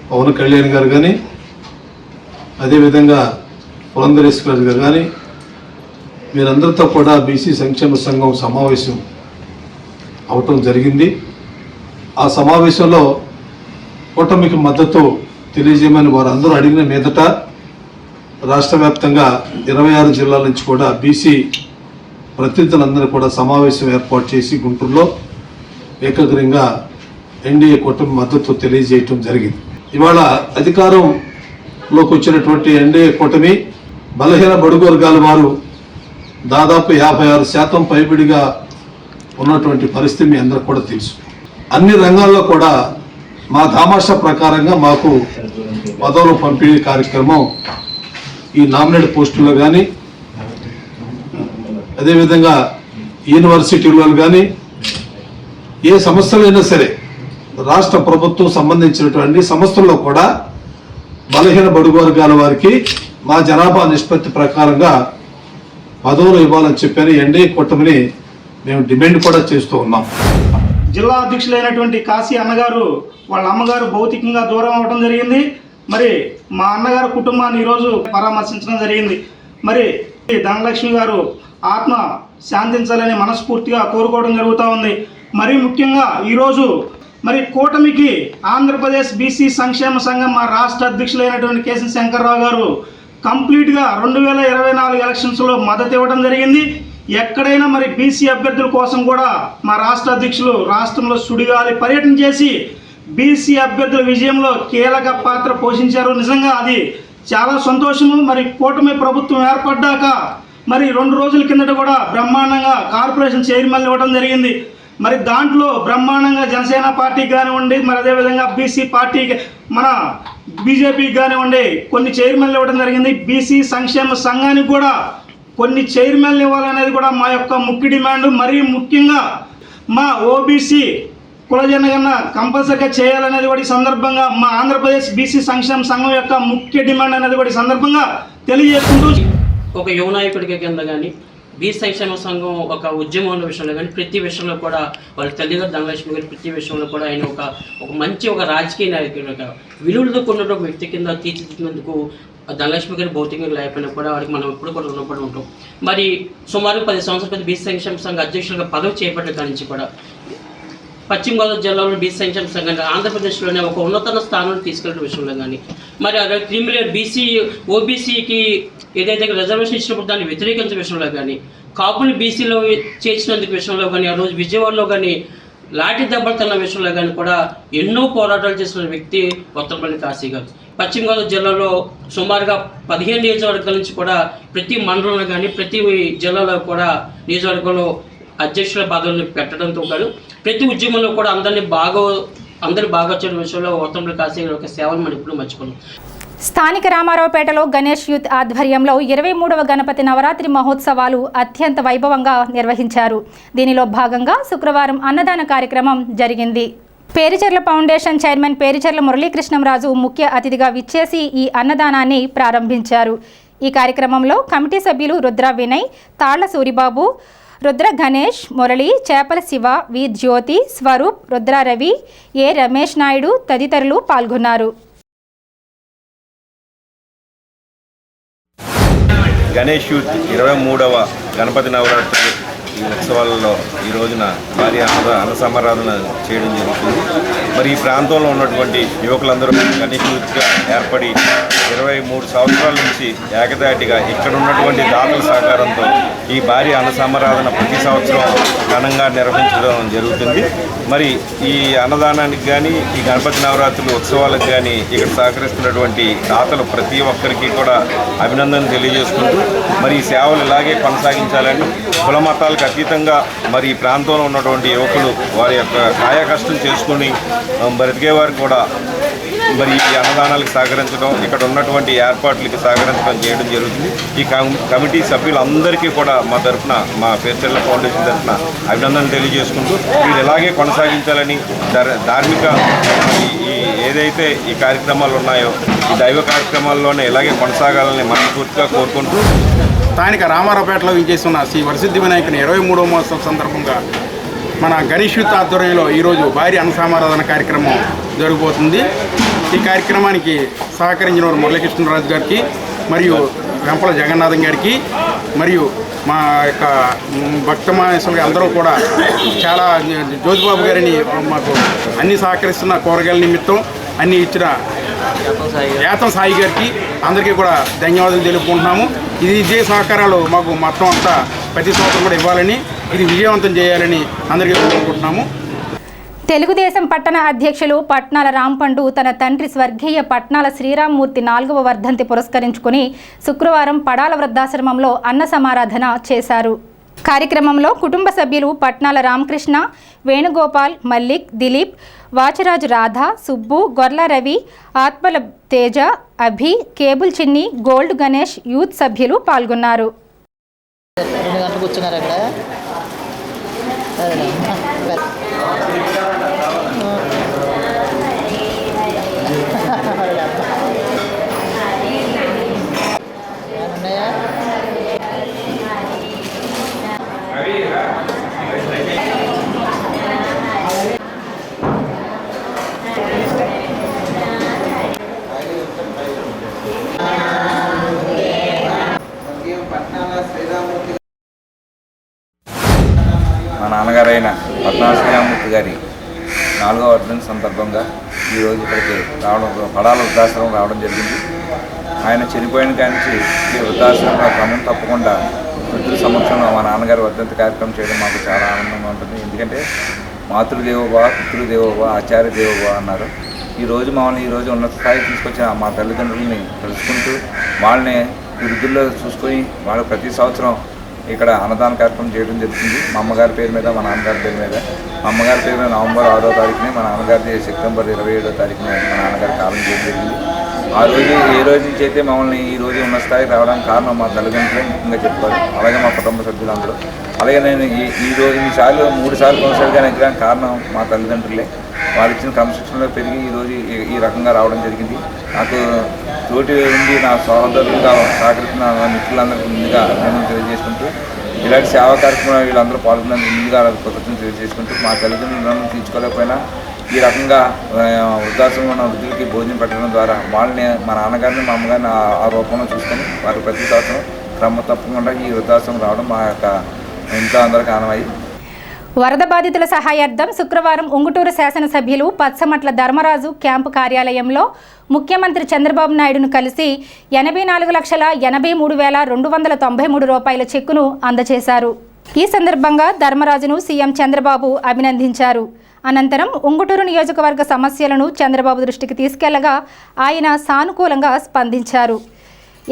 పవన్ కళ్యాణ్ గారు కానీ, అదేవిధంగా పురంధరేశ్వర్ గారు కానీ వీరందరితో కూడా బీసీ సంక్షేమ సంఘం సమావేశం అవటం జరిగింది. ఆ సమావేశంలో కూటమికి మద్దతు తెలియజేయమని వారు అందరూ అడిగిన మీదట రాష్ట్ర వ్యాప్తంగా 26 జిల్లాల నుంచి కూడా బీసీ ప్రతినిధులందరూ కూడా సమావేశం ఏర్పాటు చేసి గుంటూరులో ఏకగ్రీవంగా ఎన్డీఏ కూటమి మద్దతు తెలియజేయటం జరిగింది. ఇవాళ అధికారంలోకి వచ్చినటువంటి ఎన్డీఏ కూటమి బలహీన బడుగు వర్గాల వారు దాదాపు 56% పైబడిగా ఉన్నటువంటి పరిస్థితి మీ అందరికి కూడా తెలుసు. అన్ని రంగాల్లో కూడా మా దామాషా ప్రకారంగా మాకు పదవుల పంపిణీ కార్యక్రమం ఈ నామినేట్ పోస్టుల్లో కానీ, అదేవిధంగా యూనివర్సిటీల్లో కానీ, ఏ సంస్థలైనా సరే రాష్ట్ర ప్రభుత్వం సంబంధించినటువంటి సంస్థల్లో కూడా బలహీన బడుగు వర్గాల వారికి మా జనాభా నిష్పత్తి ప్రకారంగా పదవులు ఇవ్వాలని చెప్పని ఎన్డీఏ కూటమిని మేము డిమాండ్ కూడా చేస్తూ ఉన్నాం. జిల్లా అధ్యక్షులైనటువంటి కాశీ అన్నగారు వాళ్ళ అమ్మగారు భౌతికంగా దూరం అవ్వడం జరిగింది. మరి మా అన్నగారు కుటుంబాన్ని ఈరోజు పరామర్శించడం జరిగింది. మరి ధనలక్ష్మి గారు ఆత్మ శాంతించాలని మనస్ఫూర్తిగా కోరుకోవడం జరుగుతూ ఉంది. మరి ముఖ్యంగా ఈరోజు మరి కూటమికి ఆంధ్రప్రదేశ్ బీసీ సంక్షేమ సంఘం మా రాష్ట్ర అధ్యక్షులైనటువంటి కేసీ శంకర్రావు గారు కంప్లీట్గా 2024 ఎలక్షన్స్లో మద్దతు ఇవ్వడం జరిగింది. ఎక్కడైనా మరి బీసీ అభ్యర్థుల కోసం కూడా మా రాష్ట్ర అధ్యక్షులు రాష్ట్రంలో సుడిగాలి పర్యటన చేసి బీసీ అభ్యర్థుల విజయంలో కీలక పాత్ర పోషించారు. నిజంగా అది చాలా సంతోషము. మరి కూటమి ప్రభుత్వం ఏర్పడ్డాక మరి 2 రోజుల కిందట కూడా బ్రహ్మాండంగా కార్పొరేషన్ చైర్మన్ ఇవ్వడం జరిగింది. మరి దాంట్లో బ్రహ్మాండంగా జనసేన పార్టీకి కానివ్వండి, మరి అదేవిధంగా బీసీ పార్టీకి మన బీజేపీకి కానివ్వండి కొన్ని చైర్మన్లు ఇవ్వడం జరిగింది. బీసీ సంక్షేమ సంఘానికి కూడా కొన్ని చైర్మన్లు ఇవ్వాలనేది కూడా మా యొక్క ముఖ్య డిమాండ్. మరీ ముఖ్యంగా మా ఓబీసీ కుల జనగణన కంపల్సరీగా చేయాలనేది కూడా ఈ సందర్భంగా మా ఆంధ్రప్రదేశ్ బీసీ సంక్షేమ సంఘం యొక్క ముఖ్య డిమాండ్ అనేది కూడా ఈ సందర్భంగా తెలియజేసుకుంటూ ఒక యువ నాయకుడికి కింద కానీ బీసీ సంక్షేమ సంఘం ఒక ఉద్యమం విషయంలో కానీ ప్రతి విషయంలో కూడా వాళ్ళ తల్లిగారు ధనలక్ష్మి గారు ప్రతి విషయంలో కూడా ఆయన ఒక మంచి ఒక రాజకీయ నాయకుడు విలువలతో కూడిన ఒక వ్యక్తి కింద తీర్చిదిద్దినందుకు ధనలక్ష్మి గారి భౌతికంగా లేకపోయినా కూడా వారికి మనం ఎప్పుడు కూడా రుణపడి ఉంటాం. మరి సుమారు 10 సంవత్సరాల బీసీ సంక్షేమ సంఘ అధ్యక్షులుగా పదవి చేపట్టిన కాడి నుంచి కూడా పశ్చిమ గోదావరి జిల్లాలో బీసీ సంక్షేమ సంఘాన్ని ఆంధ్రప్రదేశ్లోనే ఒక ఉన్నత స్థానాన్ని తీసుకెళ్లిన విషయంలో కానీ మరి అదే క్రిమినల్ బీసీ ఓబీసీకి ఏదైతే రిజర్వేషన్ ఇచ్చినప్పుడు దాన్ని వ్యతిరేకించిన విషయంలో కానీ కాపులు బీసీలో చేర్చినందుకు విషయంలో కానీ ఆ రోజు విజయవాడలో కానీ లాఠీ దెబ్బలు తిన్న విషయంలో కానీ కూడా ఎన్నో పోరాటాలు చేసిన వ్యక్తి కొత్తపల్లి కాశీ గారు. పశ్చిమ గోదావరి జిల్లాలో సుమారుగా 15 నియోజకవర్గాల నుంచి కూడా ప్రతి మండలంలో కానీ ప్రతి జిల్లాలో కూడా నియోజకవర్గంలో అధ్యక్షుల పదవులను పెట్టడంతో పాటు ప్రతి ఉద్యమంలో కూడా అందరూ బాగా చేయడం విషయంలో కొత్తపల్లి కాశీ గారి యొక్క సేవలు మనం ఇప్పుడు మర్చిపోన్నాం. స్థానిక రామారావుపేటలో గణేష్ యూత్ ఆధ్వర్యంలో 23వ గణపతి నవరాత్రి మహోత్సవాలు అత్యంత వైభవంగా నిర్వహించారు. దీనిలో భాగంగా శుక్రవారం అన్నదాన కార్యక్రమం జరిగింది. పేరిచెర్ల ఫౌండేషన్ చైర్మన్ పేరిచెర్ల మురళీకృష్ణంరాజు ముఖ్య అతిథిగా విచ్చేసి ఈ అన్నదానాన్ని ప్రారంభించారు. ఈ కార్యక్రమంలో కమిటీ సభ్యులు రుద్ర వినయ్, తాళ్ల సూరిబాబు, రుద్ర గణేష్, మురళి, చేపల శివ, వి జ్యోతి, స్వరూప్, రుద్ర రవి, ఏ రమేష్ నాయుడు తదితరులు పాల్గొన్నారు. గణేష్ యూత్ 23వ గణపతి నవరాత్రి ఈ ఉత్సవాలలో ఈ రోజున భారీ అన్న సమారాధన చేయడం జరుగుతుంది. మరి ఈ ప్రాంతంలో ఉన్నటువంటి యువకులందరూ గణేష్ యూత్గా ఏర్పడి 23 సంవత్సరాల నుంచి ఏకదాటిగా ఇక్కడ ఉన్నటువంటి దాతల సహకారంతో ఈ భారీ అన్న సమారాధన ప్రతి సంవత్సరం ఘనంగా నిర్వహించడం జరుగుతుంది. మరి ఈ అన్నదానానికి కానీ ఈ గణపతి నవరాత్రుల ఉత్సవాలకు కానీ ఇక్కడ సహకరిస్తున్నటువంటి దాతలు ప్రతి ఒక్కరికి కూడా అభినందనలు తెలియజేసుకుంటూ మరి ఈ సేవలు ఇలాగే కొనసాగించాలని కుల మతాలకు అతీతంగా మరి ఈ ప్రాంతంలో ఉన్నటువంటి యువకులు వారి యొక్క కాయ కష్టం చేసుకుని బ్రతికేవారు కూడా మరి ఈ అన్నదానాలకు సహకరించడం, ఇక్కడ ఉన్నటువంటి ఏర్పాట్లకి సహకరించడం చేయడం జరుగుతుంది. ఈ కమిటీ సభ్యులందరికీ కూడా మా తరఫున, మా పేర్చెల్ల ఫౌండేషన్ తరఫున అభినందనలు తెలియజేసుకుంటూ వీళ్ళు ఇలాగే కొనసాగించాలని, ధార్మిక ఏదైతే ఈ కార్యక్రమాలు ఉన్నాయో ఈ దైవ కార్యక్రమాల్లోనే ఇలాగే కొనసాగాలని మనస్ఫూర్తిగా కోరుకుంటూ స్థానిక రామారావుపేటలో వించేస్తున్న శ్రీ వరసిద్ధి వినాయకుని 23వ మహోత్సవం సందర్భంగా మన గణేష్ యూత్ ఆధ్వర్యంలో ఈరోజు భారీ అన్నసమారాధన కార్యక్రమం జరగబోతుంది. ఈ కార్యక్రమానికి సహకరించిన వారు మురళీకృష్ణరాజు గారికి మరియు వెంపల జగన్నాథం గారికి మరియు మా యొక్క భక్త మహేశ్వరులు అందరూ కూడా చాలా జ్యోతిబాబు గారిని మాకు అన్ని సహకరిస్తున్న కూరగాయల నిమిత్తం అన్ని ఇచ్చిన యాతం సాయి గారికి అందరికీ కూడా ధన్యవాదాలు తెలుపుకుంటున్నాము. ఇదే సహకారాలు మాకు మొత్తం అంతా ప్రతి సంవత్సరం కూడా ఇవ్వాలని, ఇది విజయవంతం చేయాలని అందరికీ కోరుకుంటున్నాము. తెలుగుదేశం పట్టణ అధ్యక్షులు పట్నాల రాంపండు తన తండ్రి స్వర్గీయ పట్నాల శ్రీరామ్మూర్తి 4వ వర్ధంతి పురస్కరించుకుని శుక్రవారం పడాల వృద్ధాశ్రమంలో అన్న సమారాధన చేశారు. కార్యక్రమంలో కుటుంబ సభ్యులు పట్నాల రామకృష్ణ, వేణుగోపాల్, మల్లిక్, దిలీప్, వాచరాజు రాధ, సుబ్బు, గొర్ల రవి, ఆత్మల తేజ, అభి, కేబుల్ చిన్ని, గోల్డ్ గణేష్ యూత్ సభ్యులు పాల్గొన్నారు. మా నాన్నగారైన పట్నాల శ్రీరామ్మూర్తి గారి 4వ వర్ధంతి సందర్భంగా ఈరోజు ఇక్కడికి రావడం, పడాల వృద్ధాశ్రమం రావడం జరిగింది. ఆయన చనిపోయిన కానించి ఈ వృద్ధాశ్రమంలో క్రమం తప్పకుండా వృద్ధుల సమక్షంలో మా నాన్నగారి వర్ధంతి కార్యక్రమం చేయడం మాకు చాలా ఆనందంగా ఉంటుంది. ఎందుకంటే మాతృదేవోభవ, పితృదేవోభవ, ఆచార్య దేవోభవ అన్నారు. ఈరోజు మమ్మల్ని ఈరోజు ఉన్నత స్థాయికి తీసుకొచ్చిన మా తల్లిదండ్రులని తెలుసుకుంటూ వాళ్ళని వృద్ధుల్లో చూసుకొని వాళ్ళు ప్రతి సంవత్సరం ఇక్కడ అన్నదాన కార్యక్రమం చేయడం జరుగుతుంది. మా అమ్మగారి పేరు మీద, మా నాన్నగారి పేరు మీద. మా అమ్మగారి పేరు మీద నవంబర్ 6వ తారీఖుని, మా నాన్నగారిది సెప్టెంబర్ 27వ తారీఖున మా నాన్నగారి కాలం చేయడం జరిగింది. ఆ రోజు ఏ రోజు నుంచి అయితే మమ్మల్ని ఈ రోజు ఉన్న స్థాయికి రావడానికి కారణం మా తల్లిదండ్రులే ముఖ్యంగా చెప్పుకోవాలి. అలాగే మా కుటుంబ సభ్యులందరూ. అలాగే నేను ఈ రోజు 3 సార్లు కొనసాగానే ఎక్కడానికి కారణం మా తల్లిదండ్రులే. వాళ్ళు ఇచ్చిన క్రమశిక్షణలో పెరిగి ఈరోజు ఈ రకంగా రావడం జరిగింది. నాకు తోటి ఉండి నా సహోదరులుగా సహకరించిన మిత్రులందరికీ ముందుగా నేను తెలియజేసుకుంటూ, ఇలాంటి సేవా కార్యక్రమాలు వీళ్ళందరూ పాల్గొన్నందుకు ముందుగా కృతజ్ఞతలు తెలియజేసుకుంటూ, మా తల్లిదండ్రులను తీర్చుకోలేకపోయినా ఈ రకంగా వృద్ధాశ్రమంలో ఉన్న వృద్ధులకి భోజనం పెట్టడం ద్వారా వాళ్ళని, మా నాన్నగారిని, మా అమ్మగారిని ఆ రూపంలో చూసుకొని వారు ప్రతి సంవత్సరం క్రమం తప్పకుండా ఈ వృద్ధాశ్రమం రావడం మా యొక్క ఇంట్లో అందరికీ ఆనవాయి. వరద బాధితుల సహాయార్థం శుక్రవారం ఉంగుటూరు శాసనసభ్యులు పచ్చమట్ల ధర్మరాజు క్యాంపు కార్యాలయంలో ముఖ్యమంత్రి చంద్రబాబు నాయుడును కలిసి 84,83,293 రూపాయల చెక్కును అందజేశారు. ఈ సందర్భంగా ధర్మరాజును సీఎం చంద్రబాబు అభినందించారు. అనంతరం ఉంగుటూరు నియోజకవర్గ సమస్యలను చంద్రబాబు దృష్టికి తీసుకెళ్లగా ఆయన సానుకూలంగా స్పందించారు.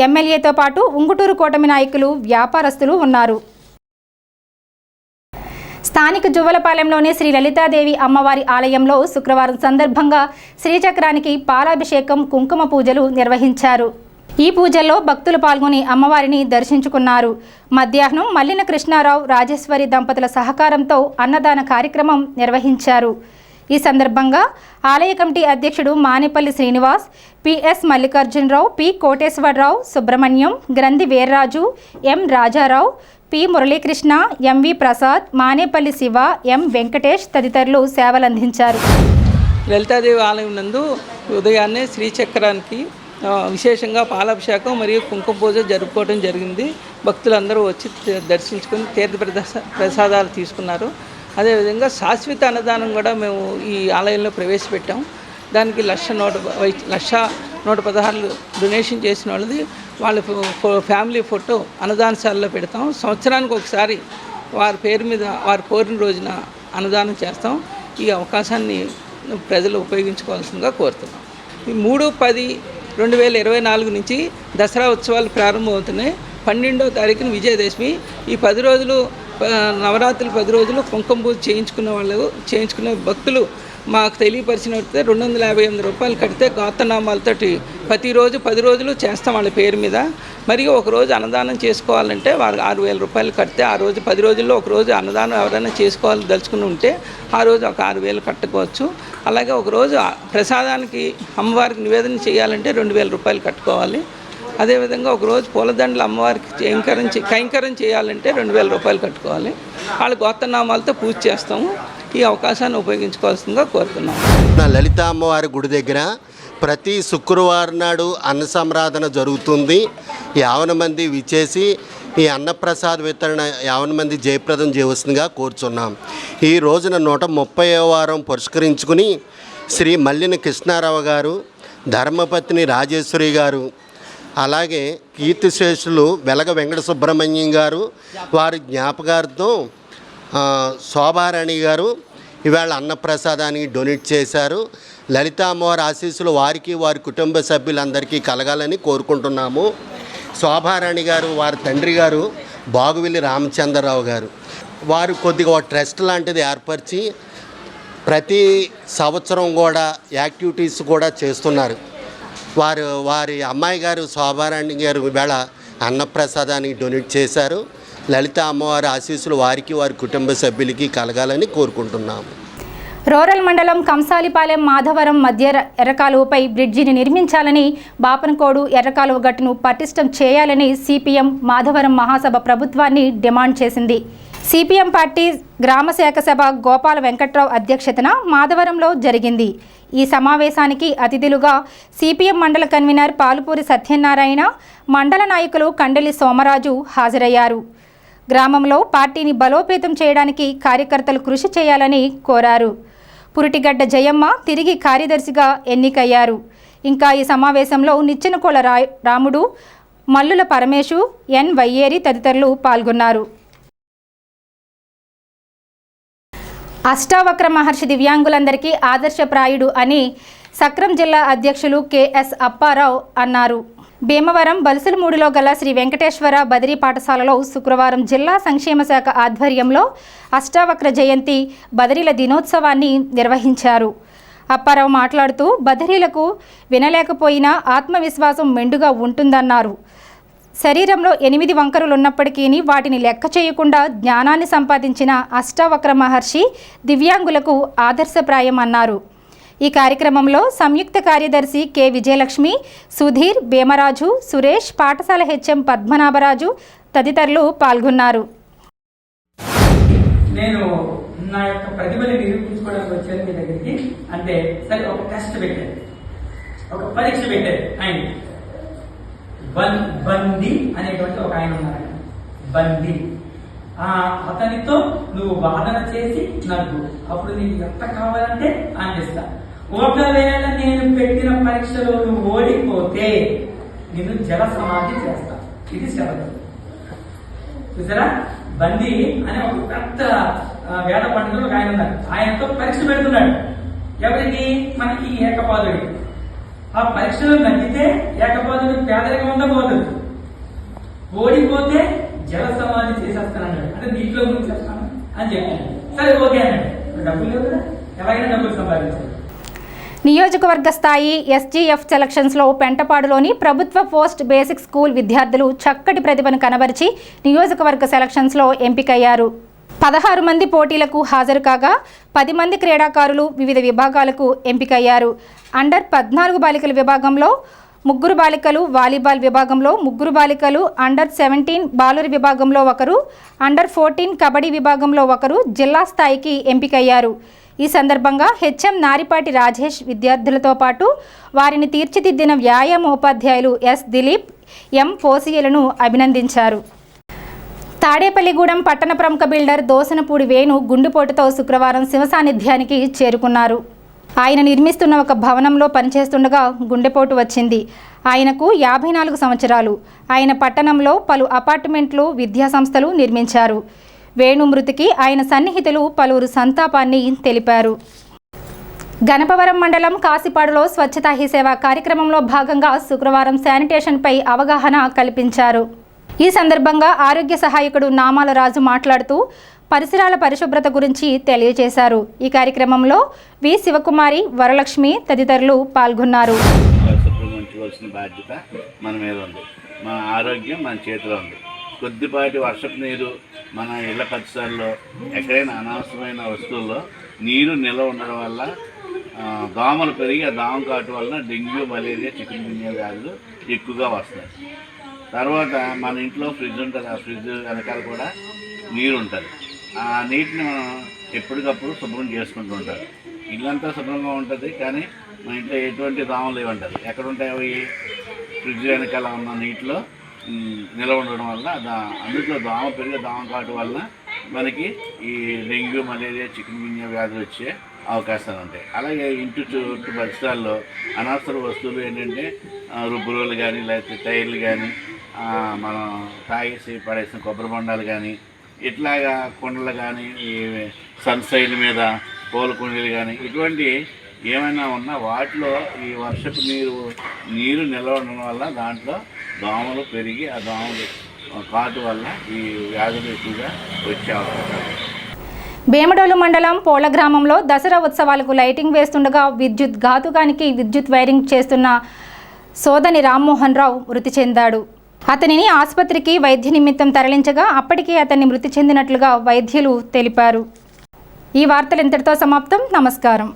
ఎమ్మెల్యేతో పాటు ఉంగుటూరు కూటమి నాయకులు, వ్యాపారస్తులు ఉన్నారు. స్థానిక జువ్వలపాలెంలోని శ్రీ లలితాదేవి అమ్మవారి ఆలయంలో శుక్రవారం సందర్భంగా శ్రీచక్రానికి పాలాభిషేకం, కుంకుమ పూజలు నిర్వహించారు. ఈ పూజల్లో భక్తులు పాల్గొని అమ్మవారిని దర్శించుకున్నారు. మధ్యాహ్నం మల్లిన కృష్ణారావు, రాజేశ్వరి దంపతుల సహకారంతో అన్నదాన కార్యక్రమం నిర్వహించారు. ఈ సందర్భంగా ఆలయ కమిటీ అధ్యక్షుడు మానేపల్లి శ్రీనివాస్, పిఎస్ మల్లికార్జునరావు, పి కోటేశ్వరరావు, సుబ్రహ్మణ్యం, గ్రంథి వీర్రాజు, ఎం రాజారావు, పి మురళీకృష్ణ, ఎంవి ప్రసాద్, మానేపల్లి శివ, ఎం వెంకటేష్ తదితరులు సేవలందించారు. లలితాదేవి ఆలయం నందు ఉదయాన్నే శ్రీచక్రానికి విశేషంగా పాలాభిషేకం మరియు కుంకుమ పూజ జరుపుకోవడం జరిగింది. భక్తులందరూ వచ్చి దర్శించుకుని తీర్థ ప్రసాదాలు తీసుకున్నారు. అదేవిధంగా శాశ్వత అన్నదానం కూడా మేము ఈ ఆలయంలో ప్రవేశపెట్టాం. దానికి 1,116 డొనేషన్ చేసిన వాళ్ళది వాళ్ళ ఫ్యామిలీ ఫోటో అన్నదానశాలలో పెడతాం. సంవత్సరానికి ఒకసారి వారి పేరు మీద వారి కోరిన రోజున అన్నదానం చేస్తాం. ఈ అవకాశాన్ని ప్రజలు ఉపయోగించుకోవాల్సిందిగా కోరుతున్నాం. ఈ 3/10/2024 నుంచి దసరా ఉత్సవాలు ప్రారంభమవుతున్నాయి. 12వ తారీఖున విజయదశమి. ఈ 10 రోజులు నవరాత్రులు 10 రోజులు కుంకుమ పూజ చేయించుకునే భక్తులు మాకు తెలియపరిచినట్టు 258 రూపాయలు కడితే గోత్రనామాలతోటి ప్రతిరోజు 10 రోజులు చేస్తాం వాళ్ళ పేరు మీద. మరియు ఒకరోజు అన్నదానం చేసుకోవాలంటే వారు 6,000 రూపాయలు కడితే ఆ రోజు 10 రోజుల్లో ఒకరోజు అన్నదానం ఎవరైనా చేసుకోవాలి దలుచుకుని ఉంటే ఆ రోజు ఒక 6,000 కట్టుకోవచ్చు. అలాగే ఒకరోజు ప్రసాదానికి అమ్మవారికి నివేదన చేయాలంటే 2,000 రూపాయలు కట్టుకోవాలి. అదేవిధంగా ఒకరోజు పూలదండలు అమ్మవారికి కైంకర్యం చేయాలంటే 2,000 రూపాయలు కట్టుకోవాలి. వాళ్ళ గోత్రనామాలతో పూజ చేస్తాము. ఈ అవకాశాన్ని ఉపయోగించుకోవాల్సిందిగా కోరుతున్నాము. లలిత అమ్మవారి గుడి దగ్గర ప్రతి శుక్రవారం నాడు అన్న సంరాధన జరుగుతుంది. 50 మంది విచ్చేసి ఈ అన్నప్రసాద వితరణ 50 మంది జయప్రదం చేయవలసిందిగా కోరుచున్నాం. ఈ రోజున 130వ వారం పురస్కరించుకుని శ్రీ మల్లిన కృష్ణారావు గారు, ధర్మపత్ని రాజేశ్వరి గారు, అలాగే కీర్తిశేషులు వెలగ వెంకట సుబ్రహ్మణ్యం గారు వారి జ్ఞాపకార్థం శోభారాణి గారు ఇవాళ అన్నప్రసాదానికి డొనేట్ చేశారు. లలిత అమ్మవారి ఆశీస్సులు వారికి వారి కుటుంబ సభ్యులందరికీ కలగాలని కోరుకుంటున్నాము. శోభారాణి గారు వారి తండ్రి గారు బాగువిల్లి రామచంద్రరావు గారు వారు కొద్దిగా ఒక ట్రస్ట్ లాంటిది ఏర్పరిచి ప్రతి సంవత్సరం కూడా యాక్టివిటీస్ కూడా చేస్తున్నారు. వారి అమ్మాయి గారు శోభారాణి గారు ఇవాళ అన్నప్రసాదానికి డొనేట్ చేశారు. లలిత అమ్మవారి ఆశీస్సులు వారికి వారి కుటుంబ సభ్యులకి కలగాలని కోరుకుంటున్నాము. రూరల్ మండలం కంసాలిపాలెం మాధవరం మధ్య ఎర్రకాలువపై బ్రిడ్జిని నిర్మించాలని, బాపనకోడు ఎర్రకాలువ గట్టును పటిష్టం చేయాలని సిపిఎం మాధవరం మహాసభ ప్రభుత్వాన్ని డిమాండ్ చేసింది. సిపిఎం పార్టీ గ్రామ శాఖ సభ గోపాల వెంకట్రావు అధ్యక్షతన మాధవరంలో జరిగింది. ఈ సమావేశానికి అతిథులుగా సిపిఎం మండల కన్వీనర్ పాలుపూరి సత్యనారాయణ, మండల నాయకులు కండలి సోమరాజు హాజరయ్యారు. గ్రామంలో పార్టీని బలోపేతం చేయడానికి కార్యకర్తలు కృషి చేయాలని కోరారు. పురిటిగడ్డ జయమ్మ తిరిగి కార్యదర్శిగా ఎన్నికయ్యారు. ఇంకా ఈ సమావేశంలో నిచ్చెనకోల రాముడు, మల్లుల పరమేశు, ఎన్ వయ్యేరి తదితరులు పాల్గొన్నారు. అష్టావక్ర మహర్షి దివ్యాంగులందరికీ ఆదర్శప్రాయుడు అని సక్రం జిల్లా అధ్యక్షులు కెఎస్ అప్పారావు అన్నారు. భీమవరం బలుసులమూడిలో గల శ్రీ వెంకటేశ్వర బదిరీ పాఠశాలలో శుక్రవారం జిల్లా సంక్షేమ శాఖ ఆధ్వర్యంలో అష్టావక్ర జయంతి బదిరీల దినోత్సవాన్ని నిర్వహించారు. అప్పారావు మాట్లాడుతూ బదిరీలకు వినలేకపోయినా ఆత్మవిశ్వాసం మెండుగా ఉంటుందన్నారు. శరీరంలో 8 వంకరులున్నప్పటికీ వాటిని లెక్క చేయకుండా జ్ఞానాన్ని సంపాదించిన అష్టావక్ర మహర్షి దివ్యాంగులకు ఆదర్శప్రాయం అన్నారు. ఈ కార్యక్రమంలో సంయుక్త కార్యదర్శి కె విజయలక్ష్మి, సుధీర్, భీమరాజు, సురేష్, పాఠశాల హెచ్ఎం పద్మనాభరాజు తదితరులు పాల్గొన్నారు. నేను నా యొక్క ప్రతిభని నిరూపించుకోవడానికి వచ్చాను మీ దగ్గరికి. అంటే సరే ఒక టెస్ట్ పెట్టారు, ఒక పరీక్ష పెట్టారు. ఆయన బంది అనేటువంటి ఒక ఆయన ఉన్నారు. బంది అతనితో నువ్వు వాదన చేసి నవ్వు, అప్పుడు నీకు ఎంత కావాలంటే అందిస్తా. ఒకవేళ నేను పెట్టిన పరీక్షలో నువ్వు ఓడిపోతే నిన్ను జల సమాధి చేస్తా. ఇది శబదం. చూసారా, బంది అనే ఒక పెద్ద వేద పండితుడు ఒక ఆయన ఉన్నారు. ఆయనతో పరీక్ష పెడుతున్నాడు. ఎవరికి? మనకి ఏకపాదుడికి. ఆ పరీక్షలో నచ్చితే ఏకపాదుడికి పేదరికం ఉండబోతుంది, ఓడిపోతే జల సమాధి చేసేస్తానన్నాడు. అంటే దీంట్లో గురించి చెప్తాను అని చెప్పాను. సరే ఓకే అన్నాడు. డబ్బులు లేవు కదా, ఎలాగైనా డబ్బులు సంపాదించాలి. నియోజకవర్గ స్థాయి ఎస్జీఎఫ్ సెలక్షన్స్లో పెంటపాడులోని ప్రభుత్వ పోస్ట్ బేసిక్ స్కూల్ విద్యార్థులు చక్కటి ప్రతిభను కనబరిచి నియోజకవర్గ సెలక్షన్స్లో ఎంపికయ్యారు. 16 మంది పోటీలకు హాజరు కాగా 10 మంది క్రీడాకారులు వివిధ విభాగాలకు ఎంపికయ్యారు. అండర్ 14 బాలికల విభాగంలో 3 బాలికలు, వాలీబాల్ విభాగంలో 3 బాలికలు, అండర్ 17 బాలుర విభాగంలో 1, అండర్ 14 కబడ్డీ విభాగంలో 1 జిల్లా స్థాయికి ఎంపికయ్యారు. ఈ సందర్భంగా హెచ్ఎం నారిపాటి రాజేష్ విద్యార్థులతో పాటు వారిని తీర్చిదిద్దిన వ్యాయామోపాధ్యాయులు ఎస్ దిలీప్, ఎం పోసియలను అభినందించారు. తాడేపల్లిగూడెం పట్టణ ప్రముఖ బిల్డర్ దోసనపూడి వేణు గుండెపోటుతో శుక్రవారం శివ సాన్నిధ్యానికి చేరుకున్నారు. ఆయన నిర్మిస్తున్న ఒక భవనంలో పనిచేస్తుండగా గుండెపోటు వచ్చింది. ఆయనకు 54 సంవత్సరాలు. ఆయన పట్టణంలో పలు అపార్ట్మెంట్లు, విద్యాసంస్థలు నిర్మించారు. వేణు మృతికి ఆయన సన్నిహితులు పలువురు సంతాపాన్ని తెలిపారు. గణపవరం మండలం కాసిపాడులో స్వచ్ఛతా హీ సేవ కార్యక్రమంలో భాగంగా శుక్రవారం శానిటేషన్పై అవగాహన కల్పించారు. ఈ సందర్భంగా ఆరోగ్య సహాయకుడు నామాల రాజు మాట్లాడుతూ పరిసరాల పరిశుభ్రత గురించి తెలియజేశారు. ఈ కార్యక్రమంలో వి శివకుమారి, వరలక్ష్మి తదితరులు పాల్గొన్నారు. ఉంచుకోవాల్సిన బాధ్యత మన మీద ఉంది. మన ఆరోగ్యం మన చేతిలో ఉంది. కొద్దిపాటి వర్షపు నీరు మన ఇళ్ల పరిసరాల్లో ఎక్కడైనా అనవసరమైన వస్తువుల్లో నీరు నిల్వ ఉండడం వల్ల దోమలు పెరిగి ఆ దోమ కాటు వలన డెంగ్యూ, మలేరియా, చికెన్ గున్యా వ్యాధులు ఎక్కువగా వస్తాయి. తర్వాత మన ఇంట్లో ఫ్రిడ్జ్ ఉంటుంది. ఆ ఫ్రిడ్జ్ వెనకాల కూడా నీరు ఉంటుంది. ఆ నీటిని మనం ఎప్పటికప్పుడు శుభ్రం చేసుకుంటూ ఉంటారు. ఇల్లంతా శుభ్రంగా ఉంటుంది, కానీ మన ఇంట్లో ఎటువంటి దోమలు లేవంటారు. ఎక్కడ ఉంటాయి అవి? ఫ్రిడ్జ్ వెనకాల ఉన్న నీటిలో నిల్వ ఉండడం వల్ల అందులో దోమ పెరిగే దోమ కాటు వలన మనకి ఈ డెంగ్యూ, మలేరియా, చికెన్ గున్యా వ్యాధులు వచ్చే అవకాశాలు ఉంటాయి. అలాగే ఇంటి చుట్టూ పరిసరాల్లో అనవసర వస్తువులు ఏంటంటే రుబ్బురోలు కానీ, లేకపోతే టైర్లు కానీ, మనం తాగేసి పడేసిన కొబ్బరి బొండాలు కానీ, ఇట్లాగా కుండలు కానీ, ఈ సన్సైడ్ మీద పూల కుండీలు కానీ, ఇటువంటి ఏమైనా ఉన్నా వాటిలో ఈ వర్షపు నీరు నిల్వ ఉండడం వల్ల దాంట్లో దోమలు పెరిగి ఆ దోమలు కాటు వల్ల ఈ వ్యాధులు ఎక్కువగా వచ్చే అవకాశాలు. భీమడోలు మండలం పోల గ్రామంలో దసరా ఉత్సవాలకు లైటింగ్ వేస్తుండగా విద్యుత్ ఘాతుకానికి విద్యుత్ వైరింగ్ చేస్తున్న సోదని రామ్మోహన్ రావు మృతి చెందాడు. అతనిని ఆసుపత్రికి వైద్య నిమిత్తం తరలించగా అప్పటికే అతన్ని మృతి చెందినట్లుగా వైద్యులు తెలిపారు. ఈ వార్తలు ఇంతటితో సమాప్తం. నమస్కారం.